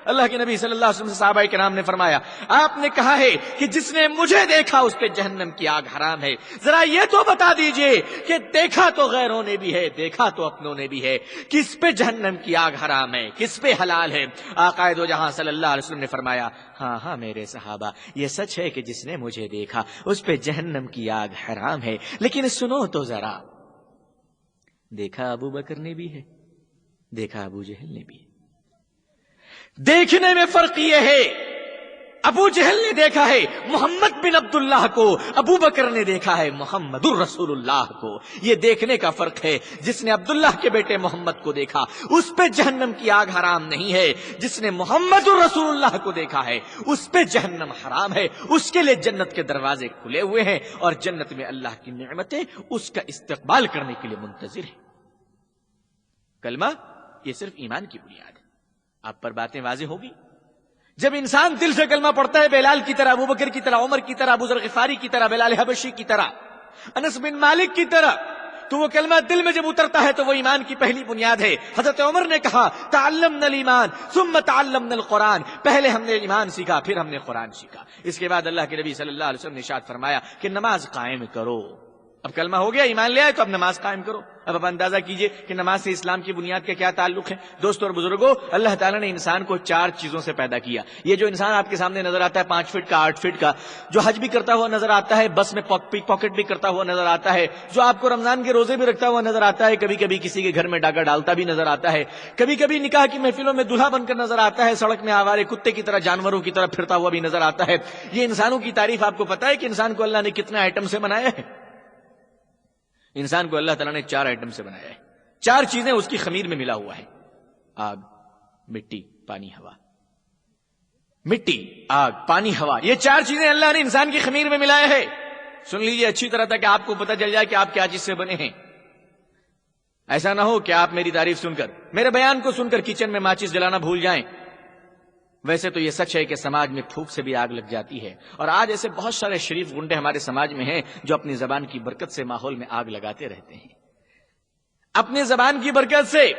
اللہ کے نبی صلی اللہ علیہ وسلم سے صحابہ کرام نے فرمایا، آپ نے کہا ہے کہ جس نے مجھے دیکھا اس پہ جہنم کی آگ حرام ہے، ذرا یہ تو بتا دیجئے کہ دیکھا تو غیروں نے بھی ہے، دیکھا تو اپنوں نے بھی ہے، کس پہ جہنم کی آگ حرام ہے، کس پہ حلال ہے؟ آقا دو جہاں صلی اللہ علیہ وسلم نے فرمایا، ہاں ہاں میرے صحابہ، یہ سچ ہے کہ جس نے مجھے دیکھا اس پہ جہنم کی آگ حرام ہے، لیکن سنو تو ذرا، دیکھا ابو بکر نے بھی ہے، دیکھا ابو جہل نے بھی ہے۔ دیکھنے میں فرق یہ ہے، ابو جہل نے دیکھا ہے محمد بن عبداللہ کو، ابو بکر نے دیکھا ہے محمد الرسول اللہ کو۔ یہ دیکھنے کا فرق ہے۔ جس نے عبداللہ کے بیٹے محمد کو دیکھا اس پہ جہنم کی آگ حرام نہیں ہے، جس نے محمد الرسول اللہ کو دیکھا ہے اس پہ جہنم حرام ہے، اس کے لیے جنت کے دروازے کھلے ہوئے ہیں، اور جنت میں اللہ کی نعمتیں اس کا استقبال کرنے کے لیے منتظر ہیں۔ کلمہ یہ صرف ایمان کی بنیاد ہے۔ آپ پر باتیں واضح ہوگی جب انسان دل سے کلمہ پڑھتا ہے، بلال کی طرح، ابو بکر کی طرح، عمر کی طرح، ابو ذر غفاری کی طرح، بلال حبشی کی طرح، انس بن مالک کی طرح، تو وہ کلمہ دل میں جب اترتا ہے تو وہ ایمان کی پہلی بنیاد ہے۔ حضرت عمر نے کہا، تعلمنا الایمان ثم تعلمنا القرآن، پہلے ہم نے ایمان سیکھا پھر ہم نے قرآن سیکھا۔ اس کے بعد اللہ کے نبی صلی اللہ علیہ وسلم نے ارشاد فرمایا کہ نماز قائم کرو۔ اب کلمہ ہو گیا، ایمان لے آئے، تو اب نماز قائم کرو۔ اب آپ اندازہ کیجئے کہ نماز سے اسلام کی بنیاد کا کیا تعلق ہے۔ دوستو اور بزرگوں، اللہ تعالیٰ نے انسان کو 4 چیزوں سے پیدا کیا۔ یہ جو انسان آپ کے سامنے نظر آتا ہے 5 فٹ کا، 8 فٹ کا، جو حج بھی کرتا ہوا نظر آتا ہے، بس میں پاکٹ بھی کرتا ہوا نظر آتا ہے، جو آپ کو رمضان کے روزے بھی رکھتا ہوا نظر آتا ہے، کبھی کبھی کسی کے گھر میں ڈاکہ ڈالتا بھی نظر آتا ہے، کبھی کبھی نکاح کی محفلوں میں دلہا بن کر نظر آتا ہے، سڑک میں آوارے کتے کی طرح، جانوروں کی طرح پھرتا ہوا بھی نظر آتا ہے۔ یہ انسانوں کی تعریف آپ کو پتہ ہے کہ انسان کو اللہ نے کتنے آئٹم سے بنایا ہے؟ انسان کو اللہ تعالیٰ نے 4 آئٹم سے بنایا ہے. 4 چیزیں اس کی خمیر میں ملا ہوا ہے: آگ، مٹی، پانی، ہوا. مٹی، آگ، پانی، ہوا، یہ 4 چیزیں اللہ نے انسان کی خمیر میں ملایا ہے. سن لیجئے اچھی طرح تک کہ آپ کو پتہ چل جائے کہ آپ کیا چیز سے بنے ہیں. ایسا نہ ہو کہ آپ میری تعریف سن کر، میرے بیان کو سن کر کچن میں ماچس جلانا بھول جائیں. ویسے تو یہ سچ ہے کہ سماج میں پھوک سے بھی آگ لگ جاتی ہے، اور آج ایسے بہت سارے شریف گنڈے ہمارے سماج میں ہیں جو اپنی زبان کی برکت سے ماحول میں آگ لگاتے رہتے ہیں. اپنی زبان کی برکت سے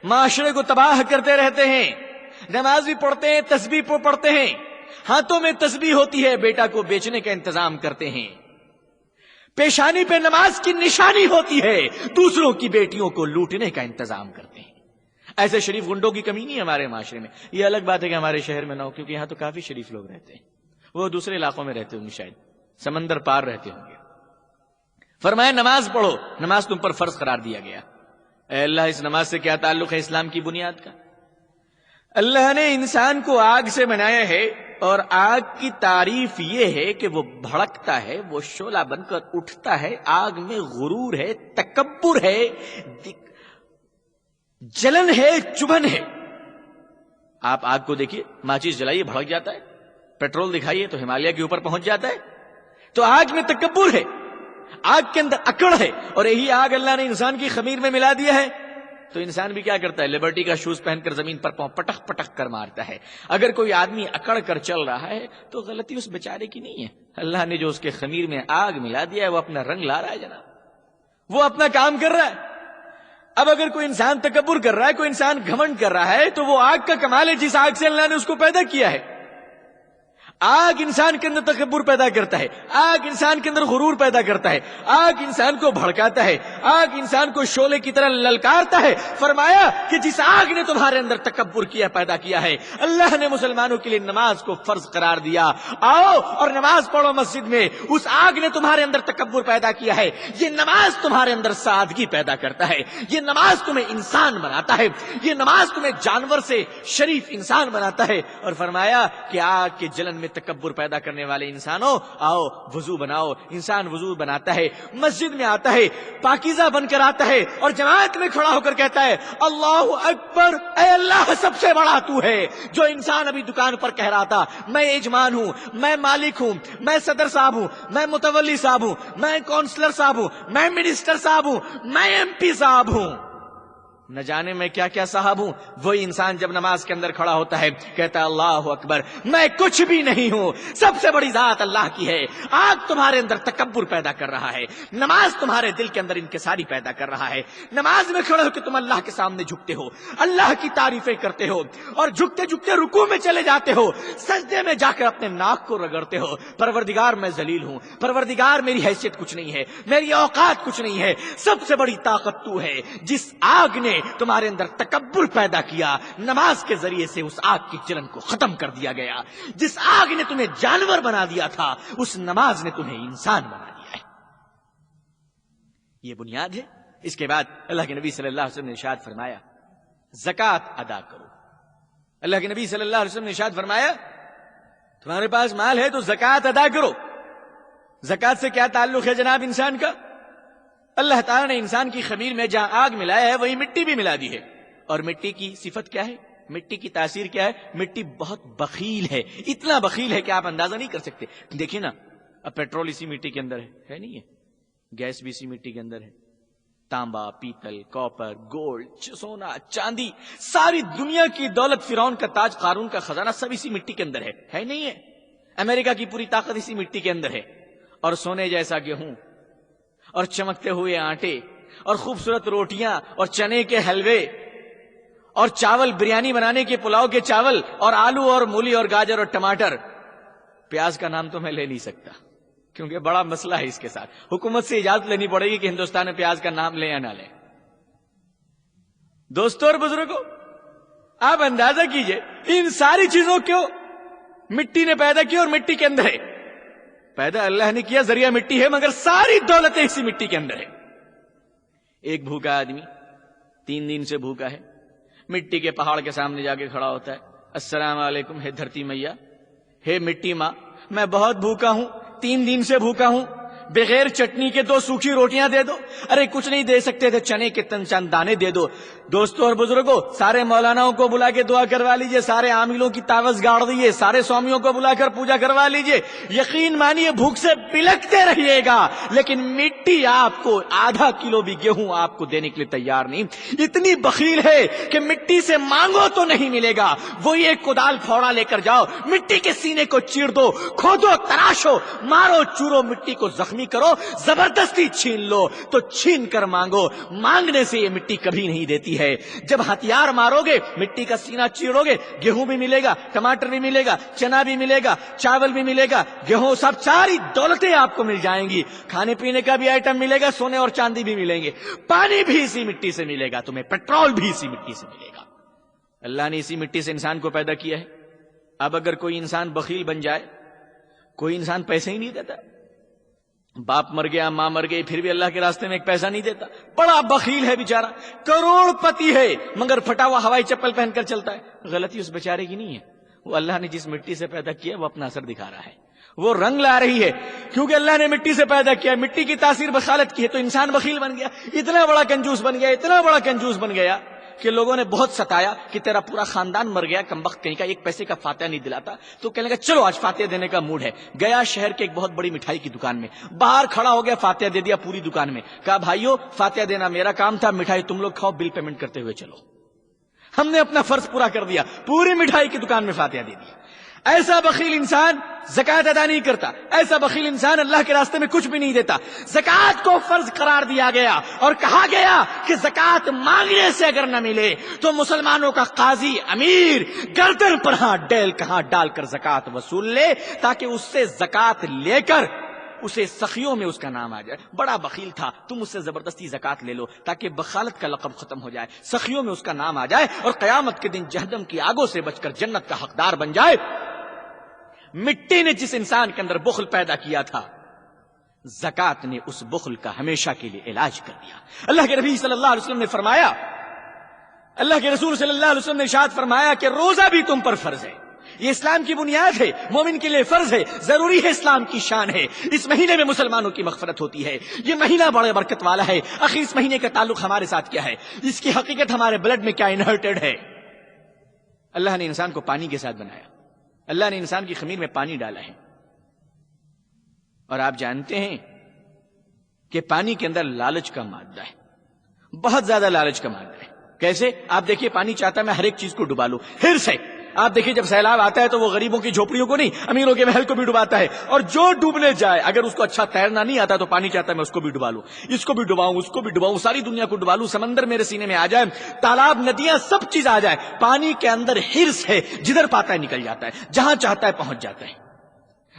معاشرے کو تباہ کرتے رہتے ہیں. نماز بھی پڑھتے ہیں، تسبیح پڑھتے ہیں، ہاتھوں میں تسبیح ہوتی ہے، بیٹا کو بیچنے کا انتظام کرتے ہیں. پیشانی پہ نماز کی نشانی ہوتی ہے، دوسروں کی بیٹیوں کو لوٹنے کا انتظام کرتے ہیں. ایسے شریف گنڈوں کی کمی نہیں ہے ہمارے معاشرے میں. یہ الگ بات ہے کہ ہمارے شہر میں نہ ہو، کیونکہ یہاں تو کافی شریف لوگ رہتے ہیں. وہ دوسرے علاقوں میں رہتے ہوں گے، شاید سمندر پار رہتے ہوں گے. فرمایا نماز پڑھو، نماز تم پر فرض قرار دیا گیا. اے اللہ، اس نماز سے کیا تعلق ہے اسلام کی بنیاد کا؟ اللہ نے انسان کو آگ سے بنایا ہے، اور آگ کی تعریف یہ ہے کہ وہ بھڑکتا ہے، وہ شعلہ بن کر اٹھتا ہے. آگ میں غرور ہے، تکبر ہے، جلن ہے، چبھن ہے. آپ آگ کو دیکھیے، ماچس جلائیے بھڑک جاتا ہے، پیٹرول دکھائیے تو ہمالیہ کے اوپر پہنچ جاتا ہے. تو آگ میں تکبر ہے، آگ کے اندر اکڑ ہے، اور یہی آگ اللہ نے انسان کی خمیر میں ملا دیا ہے. تو انسان بھی کیا کرتا ہے؟ لبرٹی کا شوز پہن کر زمین پر پاؤں پٹک پٹک کر مارتا ہے. اگر کوئی آدمی اکڑ کر چل رہا ہے تو غلطی اس بیچارے کی نہیں ہے. اللہ نے جو اس کے خمیر میں آگ ملا دیا ہے وہ اپنا رنگ لا رہا ہے جناب، وہ اپنا کام کر رہا ہے. اب اگر کوئی انسان تکبر کر رہا ہے، کوئی انسان گھمنڈ کر رہا ہے، تو وہ آگ کا کمال ہے جس آگ سے اللہ نے اس کو پیدا کیا ہے. آگ انسان کے اندر تکبر پیدا کرتا ہے، آگ انسان کے اندر غرور پیدا کرتا ہے، آگ انسان کو بھڑکاتا ہے، آگ انسان کو شعلے کی طرح للکارتا ہے. فرمایا کہ جس آگ نے تمہارے اندر تکبر کیا پیدا کیا ہے، اللہ نے مسلمانوں کے لیے نماز کو فرض قرار دیا. آؤ اور نماز پڑھو مسجد میں. اس آگ نے تمہارے اندر تکبر پیدا کیا ہے، یہ نماز تمہارے اندر سادگی پیدا کرتا ہے. یہ نماز تمہیں انسان بناتا ہے، یہ نماز تمہیں جانور سے شریف انسان بناتا ہے. اور فرمایا کہ آگ کے جلن میں تکبر پیدا کرنے والے انسانوں، آؤ وضو بناؤ. انسان وضو بناتا ہے، مسجد میں آتا ہے، پاکیزہ بن کر آتا ہے، اور جماعت میں کھڑا ہو کر کہتا ہے اللہ اکبر، اے اللہ سب سے بڑا تو ہے. جو انسان ابھی دکان پر کہہ رہا تھا میں یجمان ہوں، میں مالک ہوں، میں صدر صاحب ہوں، میں متولی صاحب ہوں، میں کونسلر صاحب ہوں، میں منسٹر صاحب ہوں، میں ایم پی صاحب ہوں، نہ جانے میں کیا کیا صاحب ہوں، وہی انسان جب نماز کے اندر کھڑا ہوتا ہے کہتا ہے اللہ اکبر، میں کچھ بھی نہیں ہوں، سب سے بڑی ذات اللہ کی ہے. آگ تمہارے اندر تکبر پیدا کر رہا ہے، نماز تمہارے دل کے اندر انکساری پیدا کر رہا ہے. نماز میں کھڑے ہو کہ تم اللہ کے سامنے جھکتے ہو، اللہ کی تعریفیں کرتے ہو، اور جھکتے جھکتے رکوع میں چلے جاتے ہو، سجدے میں جا کر اپنے ناک کو رگڑتے ہو. پروردگار میں ذلیل ہوں، پروردگار میری حیثیت کچھ نہیں ہے، میری اوقات کچھ نہیں ہے، سب سے بڑی طاقت تو ہے. جس آگ نے تمہارے اندر تکبر پیدا کیا، نماز کے ذریعے سے اس آگ کی جلن کو ختم کر دیا گیا. جس آگ نے تمہیں جانور بنا دیا تھا، اس نماز نے تمہیں انسان بنا دیا ہے. یہ بنیاد ہے. اس کے بعد اللہ کے نبی صلی اللہ علیہ وسلم نے ارشاد فرمایا زکوٰۃ ادا کرو. اللہ کے نبی صلی اللہ علیہ وسلم نے ارشاد فرمایا تمہارے پاس مال ہے تو زکوٰۃ ادا کرو. زکوٰۃ سے کیا تعلق ہے جناب انسان کا؟ اللہ تعالیٰ نے انسان کی خمیر میں جہاں آگ ملایا ہے وہی مٹی بھی ملا دی ہے. اور مٹی کی صفت کیا ہے؟ مٹی کی تاثیر کیا ہے؟ مٹی بہت بخیل ہے، اتنا بخیل ہے کہ آپ اندازہ نہیں کر سکتے. دیکھیں نا، اب پیٹرول اسی مٹی کے اندر ہے نہیں ہے، گیس بھی اسی مٹی کے اندر ہے، تانبا، پیتل، کاپر، گولڈ، سونا، چاندی، ساری دنیا کی دولت، فرعون کا تاج، قارون کا خزانہ سب اسی مٹی کے اندر ہے نہیں ہے. امریکہ کی پوری طاقت اسی مٹی کے اندر ہے. اور سونے جیسا گیہوں، اور چمکتے ہوئے آٹے، اور خوبصورت روٹیاں، اور چنے کے حلوے، اور چاول، بریانی بنانے کے پلاؤ کے چاول، اور آلو اور مولی اور گاجر اور ٹماٹر. پیاز کا نام تو میں لے نہیں سکتا کیونکہ بڑا مسئلہ ہے اس کے ساتھ. حکومت سے اجازت لینی پڑے گی کہ ہندوستان میں پیاز کا نام لیں یا نہ لیں. دوستوں اور بزرگوں، آپ اندازہ کیجئے ان ساری چیزوں کو مٹی نے پیدا کی اور مٹی کے اندر ہے. پیدا اللہ نے کیا، ذریعہ مٹی ہے، مگر ساری دولتیں اسی مٹی کے اندر ہے. ایک بھوکا آدمی 3 دن سے بھوکا ہے، مٹی کے پہاڑ کے سامنے جا کے کھڑا ہوتا ہے، السلام علیکم ہے دھرتی میاں، ہے مٹی ماں، میں بہت بھوکا ہوں، 3 دن سے بھوکا ہوں، بغیر چٹنی کے 2 سوکھی روٹیاں دے دو. ارے کچھ نہیں دے سکتے تھے, چنے کے چند دانے دے دو. دوستوں اور بزرگوں, سارے مولاناؤں کو بلا کے دعا کروا لیجئے, سارے عاملوں کی تعویذ گاڑ دیجئے, سارے سوامیوں کو بلا کر پوجا کروا لیجئے. یقین مانیے بھوک سے بلکتے رہیے گا, لیکن مٹی آپ کو ½ کلو بھی گیہوں آپ کو دینے کے لیے تیار نہیں. اتنی بخیل ہے کہ مٹی سے مانگو تو نہیں ملے گا, وہی ایک کدال پھوڑا لے کر جاؤ, مٹی کے سینے کو چیر دو, کھودو, تراشو, مارو چورو, مٹی کو زخمی کرو, زبردستی چھین لو تو چھین کر مانگو. مانگنے سے یہ مٹی کبھی نہیں دیتی ہے. جب ہتھیار مارو گے, مٹی کا سینہ چیرو گے, گیہوں بھی ملے گا, ٹماٹر بھی ملے گا, چنا بھی ملے گا, چاول بھی ملے گا, گیہوں, سب ساری دولتیں آپ کو مل جائیں گی. کھانے پینے کا بھی آئٹم ملے گا, سونے اور چاندی بھی ملیں گے, پانی بھی اسی مٹی سے ملے گا, تمہیں پیٹرول بھی اسی مٹی سے ملے گا. اللہ نے اسی مٹی سے انسان کو پیدا کیا ہے. اب اگر کوئی انسان بخیل بن جائے, کوئی انسان پیسے ہی نہیں دیتا, باپ مر گیا, ماں مر گئی, پھر بھی اللہ کے راستے میں ایک پیسہ نہیں دیتا, بڑا بخیل ہے بیچارہ, کروڑ پتی ہے مگر پھٹا ہوا ہوائی چپل پہن کر چلتا ہے. غلطی اس بیچارے کی نہیں ہے, وہ اللہ نے جس مٹی سے پیدا کیا وہ اپنا اثر دکھا رہا ہے, وہ رنگ لا رہی ہے, کیونکہ اللہ نے مٹی سے پیدا کیا, مٹی کی تاثیر بخالت کی ہے, تو انسان بخیل بن گیا, اتنا بڑا کنجوس بن گیا, اتنا بڑا کنجوس بن گیا کہ لوگوں نے بہت ستایا کہ تیرا پورا خاندان مر گیا, کمبخت کہیں کا, ایک پیسے کا فاتحہ نہیں دلاتا. تو کہنے لگا چلو آج فاتحہ دینے کا موڈ ہے. گیا شہر کے ایک بہت بڑی مٹھائی کی دکان میں, باہر کھڑا ہو گیا, فاتحہ دے دیا پوری دکان میں. کہا بھائیو فاتحہ دینا میرا کام تھا, مٹھائی تم لوگ کھاؤ, بل پیمنٹ کرتے ہوئے چلو. ہم نے اپنا فرض پورا کر دیا, پوری مٹھائی کی دکان میں فاتحہ دے دیا. ایسا بخیل انسان زکات ادا نہیں کرتا, ایسا بخیل انسان اللہ کے راستے میں کچھ بھی نہیں دیتا. زکات کو فرض قرار دیا گیا اور کہا گیا کہ زکات مانگنے سے اگر نہ ملے تو مسلمانوں کا قاضی امیر گردن پر ہاتھ ڈال کر زکات وصول لے, تاکہ اس سے زکات لے کر اسے سخیوں میں اس کا نام آ جائے. بڑا بخیل تھا, تم اس سے زبردستی زکات لے لو تاکہ بخالت کا لقب ختم ہو جائے, سخیوں میں اس کا نام آ جائے, اور قیامت کے دن جہنم کی آگوں سے بچ کر جنت کا حقدار بن جائے. مٹی نے جس انسان کے اندر بخل پیدا کیا تھا, زکات نے اس بخل کا ہمیشہ کے لیے علاج کر دیا. اللہ کے نبی صلی اللہ علیہ وسلم نے فرمایا, اللہ کے رسول صلی اللہ علیہ وسلم نے ارشاد فرمایا کہ روزہ بھی تم پر فرض ہے, یہ اسلام کی بنیاد ہے, مومن کے لیے فرض ہے, ضروری ہے, اسلام کی شان ہے. اس مہینے میں مسلمانوں کی مغفرت ہوتی ہے, یہ مہینہ بڑے برکت والا ہے. آخر اس مہینے کا تعلق ہمارے ساتھ کیا ہے, اس کی حقیقت ہمارے بلڈ میں کیا انہرٹڈ ہے. اللہ نے انسان کو پانی کے ساتھ بنایا, اللہ نے انسان کی خمیر میں پانی ڈالا ہے, اور آپ جانتے ہیں کہ پانی کے اندر لالچ کا مادہ ہے, بہت زیادہ لالچ کا مادہ ہے. کیسے؟ آپ دیکھیے, پانی چاہتا ہے میں ہر ایک چیز کو ڈبا لوں, حرص ہے. آپ دیکھیے جب سیلاب آتا ہے تو وہ غریبوں کی جھوپڑیوں کو نہیں, امیروں کے محل کو بھی ڈباتا ہے, اور جو ڈوبنے جائے اگر اس کو اچھا تیرنا نہیں آتا تو پانی چاہتا ہے میں اس کو بھی ڈبا لوں, اس کو بھی ڈباؤں, اس کو بھی ڈباؤں, ساری دنیا کو ڈبا لوں, سمندر میرے سینے میں آ جائے, تالاب, ندیاں, سب چیز آ جائے. پانی کے اندر حرص ہے, جدھر پاتا ہے نکل جاتا ہے, جہاں چاہتا ہے پہنچ جاتا ہے.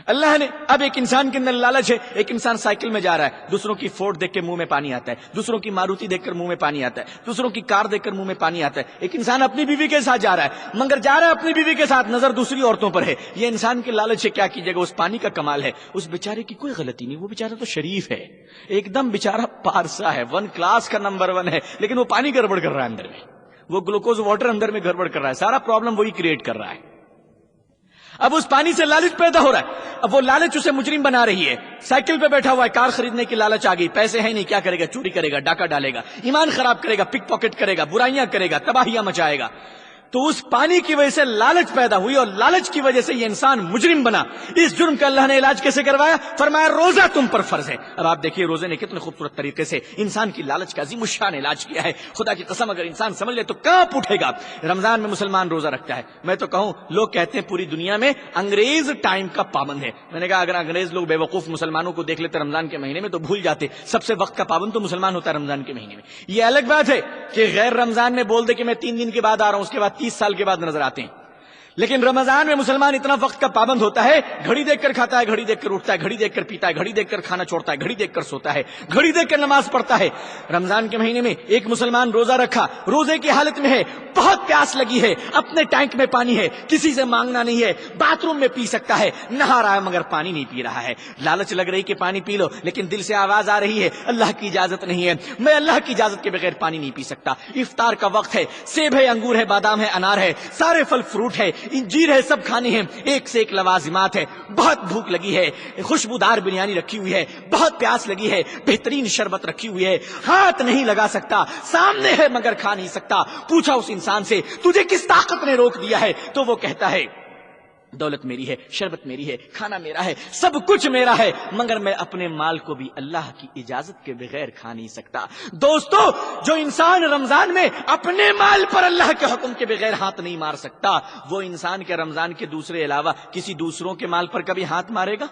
اللہ نے اب ایک انسان کے اندر لالچ ہے, ایک انسان سائیکل میں جا رہا ہے, دوسروں کی فورڈ دیکھ کے منہ میں پانی آتا ہے, دوسروں کی ماروتی دیکھ کر منہ میں پانی آتا ہے, دوسروں کی کار دیکھ کر منہ میں پانی آتا ہے. ایک انسان اپنی بیوی کے ساتھ جا رہا ہے, مگر جا رہا ہے اپنی بیوی کے ساتھ, نظر دوسری عورتوں پر ہے. یہ انسان کے لالچ ہے, کیا کیجیے گا, اس پانی کا کمال ہے. اس بیچارے کی کوئی غلطی نہیں, وہ بیچارہ تو شریف ہے, ایک دم بیچارہ پارسا ہے, 1 کلاس کا نمبر 1 ہے, لیکن وہ پانی گڑبڑ کر رہا ہے اندر میں, وہ گلوکوز واٹر اندر میں گڑبڑ کر رہا ہے, سارا پرابلم وہی کریٹ کر رہا ہے. اب اس پانی سے لالچ پیدا ہو رہا ہے, اب وہ لالچ اسے مجرم بنا رہی ہے. سائیکل پہ بیٹھا ہوا ہے, کار خریدنے کی لالچ آ گئی, پیسے ہیں نہیں, کیا کرے گا, چوری کرے گا, ڈاکہ ڈالے گا, ایمان خراب کرے گا, پک پاکٹ کرے گا, برائیاں کرے گا, تباہیاں مچائے گا. تو اس پانی کی وجہ سے لالچ پیدا ہوئی, اور لالچ کی وجہ سے یہ انسان مجرم بنا. اس جرم کا اللہ نے علاج کیسے کروایا؟ فرمایا روزہ تم پر فرض ہے. اب آپ دیکھیے روزے نے کتنے خوبصورت طریقے سے انسان کی لالچ کا عظیم الشان علاج کیا ہے. خدا کی قسم اگر انسان سمجھ لے تو کانپ اٹھے گا. رمضان میں مسلمان روزہ رکھتا ہے, میں تو کہوں لوگ کہتے ہیں پوری دنیا میں انگریز ٹائم کا پابند ہے. میں نے کہا اگر انگریز لوگ بے وقوف مسلمانوں کو دیکھ لیتے رمضان کے مہینے میں تو بھول جاتے, سب سے وقت کا پابند تو مسلمان ہوتا ہے رمضان کے مہینے میں. یہ الگ بات ہے کہ غیر رمضان میں بول دے کہ میں 3 دن کے بعد آ رہا ہوں, اس کے بعد 30 سال کے بعد نظر آتے ہیں. لیکن رمضان میں مسلمان اتنا وقت کا پابند ہوتا ہے, گھڑی دیکھ کر کھاتا ہے, گھڑی دیکھ کر اٹھتا ہے, گھڑی دیکھ کر پیتا ہے, گھڑی دیکھ کر کھانا چھوڑتا ہے, گھڑی دیکھ کر سوتا ہے, گھڑی دیکھ کر نماز پڑھتا ہے. رمضان کے مہینے میں ایک مسلمان روزہ رکھا, روزے کی حالت میں ہے, بہت پیاس لگی ہے, اپنے ٹینک میں پانی ہے, کسی سے مانگنا نہیں ہے, باتھ روم میں پی سکتا ہے, نہا رہا ہے مگر پانی نہیں پی رہا ہے. لالچ لگ رہی کہ پانی پی لو, لیکن دل سے آواز آ رہی ہے اللہ کی اجازت نہیں ہے, میں اللہ کی اجازت کے بغیر پانی نہیں پی سکتا. افطار کا وقت ہے, سیب ہے, انگور ہے, بادام ہے, انار ہے, سارے پھل فروٹ ہے, انجیر ہے، سب کھانے ہیں، ایک سے ایک لوازمات ہے، بہت بھوک لگی ہے، خوشبودار بریانی رکھی ہوئی ہے، بہت پیاس لگی ہے، بہترین شربت رکھی ہوئی ہے، ہاتھ نہیں لگا سکتا، سامنے ہے مگر کھا نہیں سکتا۔ پوچھا اس انسان سے تجھے کس طاقت نے روک دیا ہے؟ تو وہ کہتا ہے دولت میری ہے، شربت میری ہے، کھانا میرا ہے، سب کچھ میرا ہے، مگر میں اپنے مال کو بھی اللہ کی اجازت کے بغیر کھا نہیں سکتا۔ دوستو، جو انسان رمضان میں اپنے مال پر اللہ کے حکم کے بغیر ہاتھ نہیں مار سکتا، وہ انسان کے رمضان کے دوسرے علاوہ کسی دوسروں کے مال پر کبھی ہاتھ مارے گا؟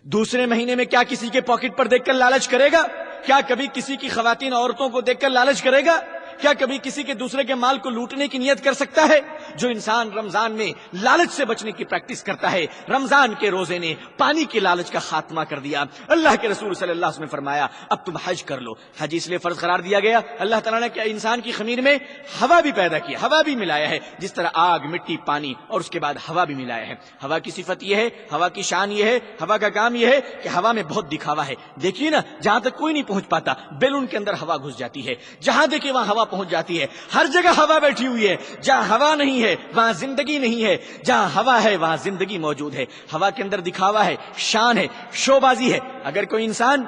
دوسرے مہینے میں کیا کسی کے پاکٹ پر دیکھ کر لالچ کرے گا؟ کیا کبھی کسی کی خواتین عورتوں کو دیکھ کر لالچ کرے گا؟ کیا کبھی کسی کے دوسرے کے مال کو لوٹنے کی نیت کر سکتا ہے؟ جو انسان رمضان میں لالچ سے بچنے کی پریکٹس کرتا ہے، رمضان کے روزے نے پانی کے لالچ کا خاتمہ کر دیا۔ اللہ کے رسول صلی اللہ علیہ وسلم نے فرمایا اب تم حج کر لو۔ حج اس لیے فرض قرار دیا گیا، اللہ تعالیٰ نے کیا انسان کی خمیر میں ہوا بھی پیدا کی، ہوا بھی ملایا ہے، جس طرح آگ، مٹی، پانی اور اس کے بعد ہوا بھی ملایا ہے۔ ہوا کی صفت یہ ہے، ہوا کی شان یہ ہے، ہوا کا کام یہ ہے کہ ہوا میں بہت دکھاوا ہے۔ دیکھیے نا، جہاں تک کوئی نہیں پہنچ پاتا بیلون کے اندر ہوا گھس جاتی ہے، جہاں دیکھیں وہاں ہوا پہنچ جاتی ہے۔ ہر جگہ ہوا بیٹھی ہوئی ہے، جہاں ہوا نہیں ہے وہاں زندگی نہیں ہے، جہاں ہوا ہے وہاں زندگی موجود ہے۔ ہوا کے اندر دکھاوا ہے، شان ہے، شو بازی ہے۔ اگر کوئی انسان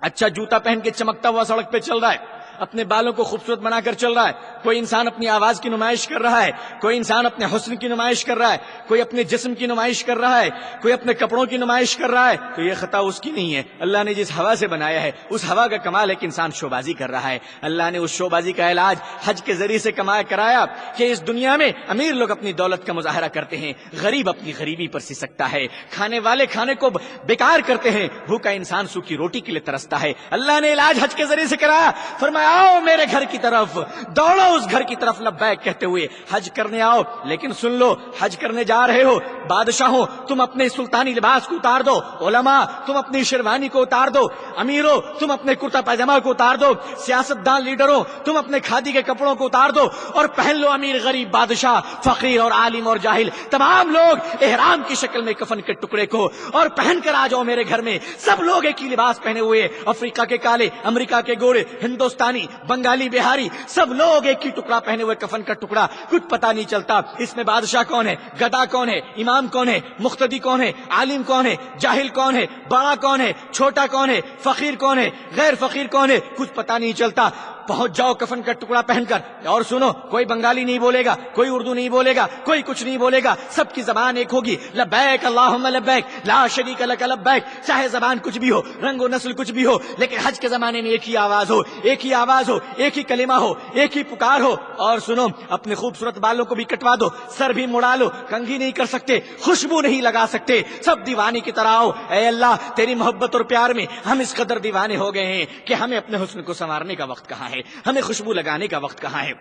اچھا جوتا پہن کے چمکتا ہوا سڑک پہ چل رہا ہے، اپنے بالوں کو خوبصورت بنا کر چل رہا ہے، کوئی انسان اپنی آواز کی نمائش کر رہا ہے، کوئی انسان اپنے حسن کی نمائش کر رہا ہے، کوئی اپنے جسم کی نمائش کر رہا ہے، کوئی اپنے کپڑوں کی نمائش کر رہا ہے، تو یہ خطا اس کی نہیں ہے۔ اللہ نے جس ہوا سے بنایا ہے اس ہوا کا کمال ہے کہ انسان شوبازی کر رہا ہے۔ اللہ نے اس شوبازی کا علاج حج کے ذریعے سے کرایا کہ اس دنیا میں امیر لوگ اپنی دولت کا مظاہرہ کرتے ہیں، غریب اپنی غریبی پر سی سکتا ہے، کھانے والے کھانے کو بیکار کرتے ہیں، بھوکا انسان سوکھی روٹی کے لیے ترستا ہے۔ اللہ نے علاج حج کے ذریعے سے کرایا، فرمایا آؤ میرے گھر کی طرف، دوڑو اس گھر کی طرف لبیک کہتے ہوئے حج کرنے آؤ۔ لیکن سن لو، حج کرنے جا رہے ہو، بادشاہوں تم اپنے سلطانی لباس کو اتار دو، علماء تم اپنی شیروانی کو اتار دو، امیروں تم اپنے کرتا پاجامہ کو اتار دو، سیاستدان لیڈروں تم اپنے کھادی کے کپڑوں کو اتار دو اور پہن لو، امیر غریب بادشاہ فقیر اور عالم اور جاہل تمام لوگ احرام کی شکل میں کفن کے ٹکڑے کو اور پہن کر آ جاؤ میرے گھر میں۔ سب لوگ ایک ہی لباس پہنے ہوئے، افریقہ کے کالے، امریکہ کے گورے، ہندوستانی، بنگالی، بہاری، سب لوگ ایک ہی ٹکڑا پہنے ہوئے، کفن کا ٹکڑا، کچھ پتا نہیں چلتا اس میں بادشاہ کون ہے، گدا کون ہے، امام کون ہے، مقتدی کون ہے، عالم کون ہے، جاہل کون ہے، بڑا کون ہے، چھوٹا کون ہے، فقیر کون ہے، غیر فقیر کون ہے، کچھ پتا نہیں چلتا۔ پہنچ جاؤ کفن کا ٹکڑا پہن کر، اور سنو کوئی بنگالی نہیں بولے گا، کوئی اردو نہیں بولے گا، کوئی کچھ نہیں بولے گا، سب کی زبان ایک ہوگی، لبیک اللہم لبیک لا شریک لک لبیک۔ چاہے زبان کچھ بھی ہو، رنگ و نسل کچھ بھی ہو، لیکن حج کے زمانے میں ایک ہی آواز ہو، ایک ہی آواز ہو، ایک ہی کلمہ ہو، ایک ہی پکار ہو۔ اور سنو، اپنے خوبصورت بالوں کو بھی کٹوا دو، سر بھی مڑا لو، کنگھی نہیں کر سکتے، خوشبو نہیں لگا سکتے، سب دیوانے کی طرح آؤ۔ اے اللہ تیری محبت اور پیار میں ہم اس قدر دیوانے ہو گئے ہیں کہ ہمیں اپنے حسن کو سنوارنے کا وقت کہاں ہے، ہمیں خوشبو لگانے کا وقت کہاں ہے،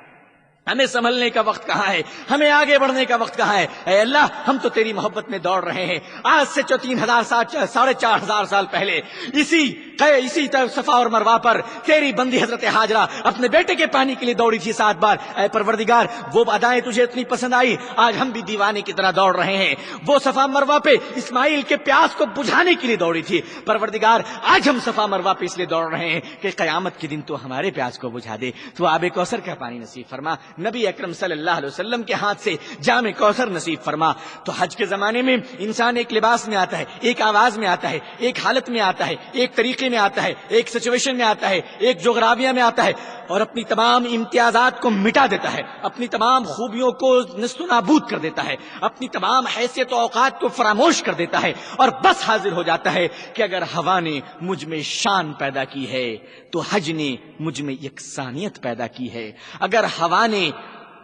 ہمیں سنبھلنے کا وقت کہاں ہے، ہمیں آگے بڑھنے کا وقت کہاں ہے۔ اے اللہ ہم تو تیری محبت میں دوڑ رہے ہیں۔ آج سے 3000 سال 4500 سال پہلے اسی صفا اور مروہ پر تیری بندی حضرت ہاجرہ اپنے بیٹے کے پانی کے لیے دوڑی تھی 7 بار۔ اے پروردگار وہ ادائیں تجھے اتنی پسند آئی، آج ہم بھی دیوانے کی طرح دوڑ رہے ہیں۔ وہ صفا مروہ پہ اسماعیل کے پیاس کو بجھانے کے لیے دوڑی تھی، پروردگار آج ہم صفا مروہ پہ اس لیے دوڑ رہے ہیں کہ قیامت کے دن تو ہمارے پیاس کو بجھا دے، تو آب کوثر کا پانی نصیب فرما، نبی اکرم صلی اللہ علیہ وسلم کے ہاتھ سے جام کوثر نصیب فرما۔ تو حج کے زمانے میں انسان ایک لباس میں آتا ہے، ایک آواز میں آتا ہے، ایک حالت میں آتا ہے، ایک طریقے میں آتا ہے، ایک سچویشن میں آتا ہے، ایک جغرافیہ میں آتا ہے، اور اپنی تمام امتیازات کو مٹا دیتا ہے، اپنی تمام خوبیوں کو نست و نابود کر دیتا ہے، اپنی تمام حیثیت و اوقات کو فراموش کر دیتا ہے، اور بس حاضر ہو جاتا ہے کہ اگر ہوا نے مجھ میں شان پیدا کی ہے تو حج نے مجھ میں یکسانیت پیدا کی ہے، اگر ہوا نے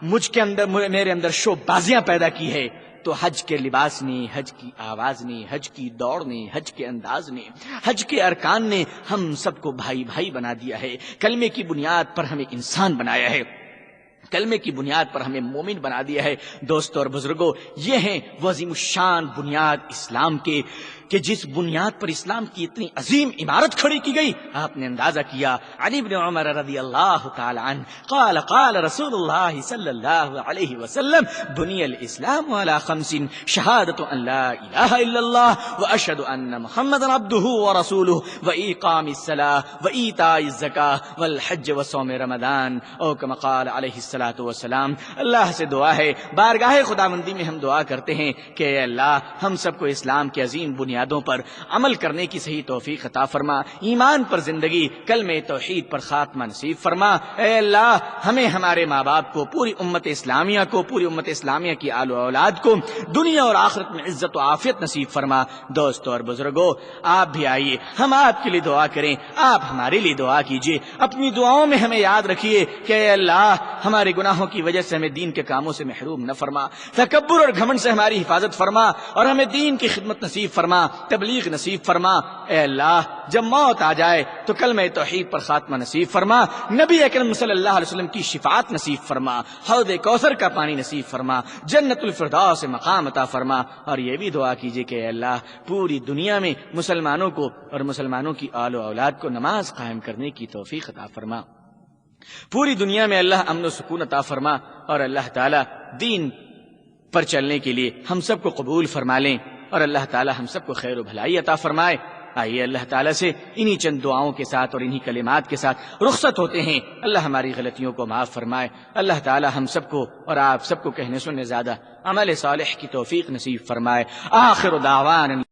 مجھ کے اندر میرے اندر شو بازیاں پیدا کی ہے تو حج کے لباس نے، حج کی آواز نے، حج کی دوڑ نے، حج کے انداز نے، حج کے ارکان نے ہم سب کو بھائی بھائی بنا دیا ہے، کلمے کی بنیاد پر ہمیں انسان بنایا ہے، کلمے کی بنیاد پر ہمیں مومن بنا دیا ہے۔ دوستو اور بزرگوں، یہ ہیں وہ عظیم الشان بنیاد اسلام کے کہ جس بنیاد پر اسلام کی اتنی عظیم عمارت کھڑی کی گئی آپ نے اندازہ کیا. علی بن عمر رضی اللہ تعالی عنہ قال قال رسول اللہ صلی اللہ علیہ وسلم بنی الاسلام على 5 شہادت ان لا الہ الا اللہ واشہد ان محمدا عبدہ ورسولہ وإقام الصلاۃ وإیتاء الزکاۃ والحج وصوم رمضان او کما قال علیہ الصلوۃ والسلام. اللہ سے دعا ہے، بارگاہ خداوندی میں ہم دعا کرتے ہیں کہ اے اللہ ہم سب کو اسلام کے عظیم بنیادوں پر عمل کرنے کی صحیح توفیق عطا فرما، ایمان پر زندگی، کلمہ توحید پر خاتمہ نصیب فرما. اے اللہ ہمیں، ہمارے ماں باپ کو، پوری امت اسلامیہ کو، پوری امت اسلامیہ کی آل و اولاد کو دنیا اور آخرت میں عزت و عافیت نصیب فرما. دوستو اور بزرگوں، آپ بھی آئیے ہم آپ کے لیے دعا کریں، آپ ہمارے لیے دعا کیجیے. اپنی دعاؤں میں ہمیں یاد رکھیے کہ اے اللہ ہمارے گناہوں کی وجہ سے ہمیں دین کے کاموں سے محروم نہ فرما، تکبر اور گھمنڈ سے ہماری حفاظت فرما اور ہمیں دین کی خدمت نصیب فرما، تبلیغ نصیب فرما. اے اللہ جب موت آ جائے تو کلمہ توحید پر خاتمہ نصیب فرما، نبی اکرم صلی اللہ علیہ وسلم کی شفاعت نصیب فرما، حوض کوثر کا پانی نصیب فرما، جنت الفردوس سے مقام عطا فرما. اور یہ بھی دعا کیجیے کہ اے اللہ پوری دنیا میں مسلمانوں کو اور مسلمانوں کی آل و اولاد کو نماز قائم کرنے کی توفیق عطا فرما. پوری دنیا میں اللہ امن و سکون عطا فرما اور اللہ تعالی دین پر چلنے کے لیے ہم سب کو قبول فرما لیں اور اللہ تعالی ہم سب کو خیر و بھلائی عطا فرمائے. آئیے اللہ تعالیٰ سے انہی چند دعاؤں کے ساتھ اور انہی کلمات کے ساتھ رخصت ہوتے ہیں. اللہ ہماری غلطیوں کو معاف فرمائے. اللہ تعالیٰ ہم سب کو اور آپ سب کو کہنے سننے زیادہ عمل صالح کی توفیق نصیب فرمائے. آخر دعوانا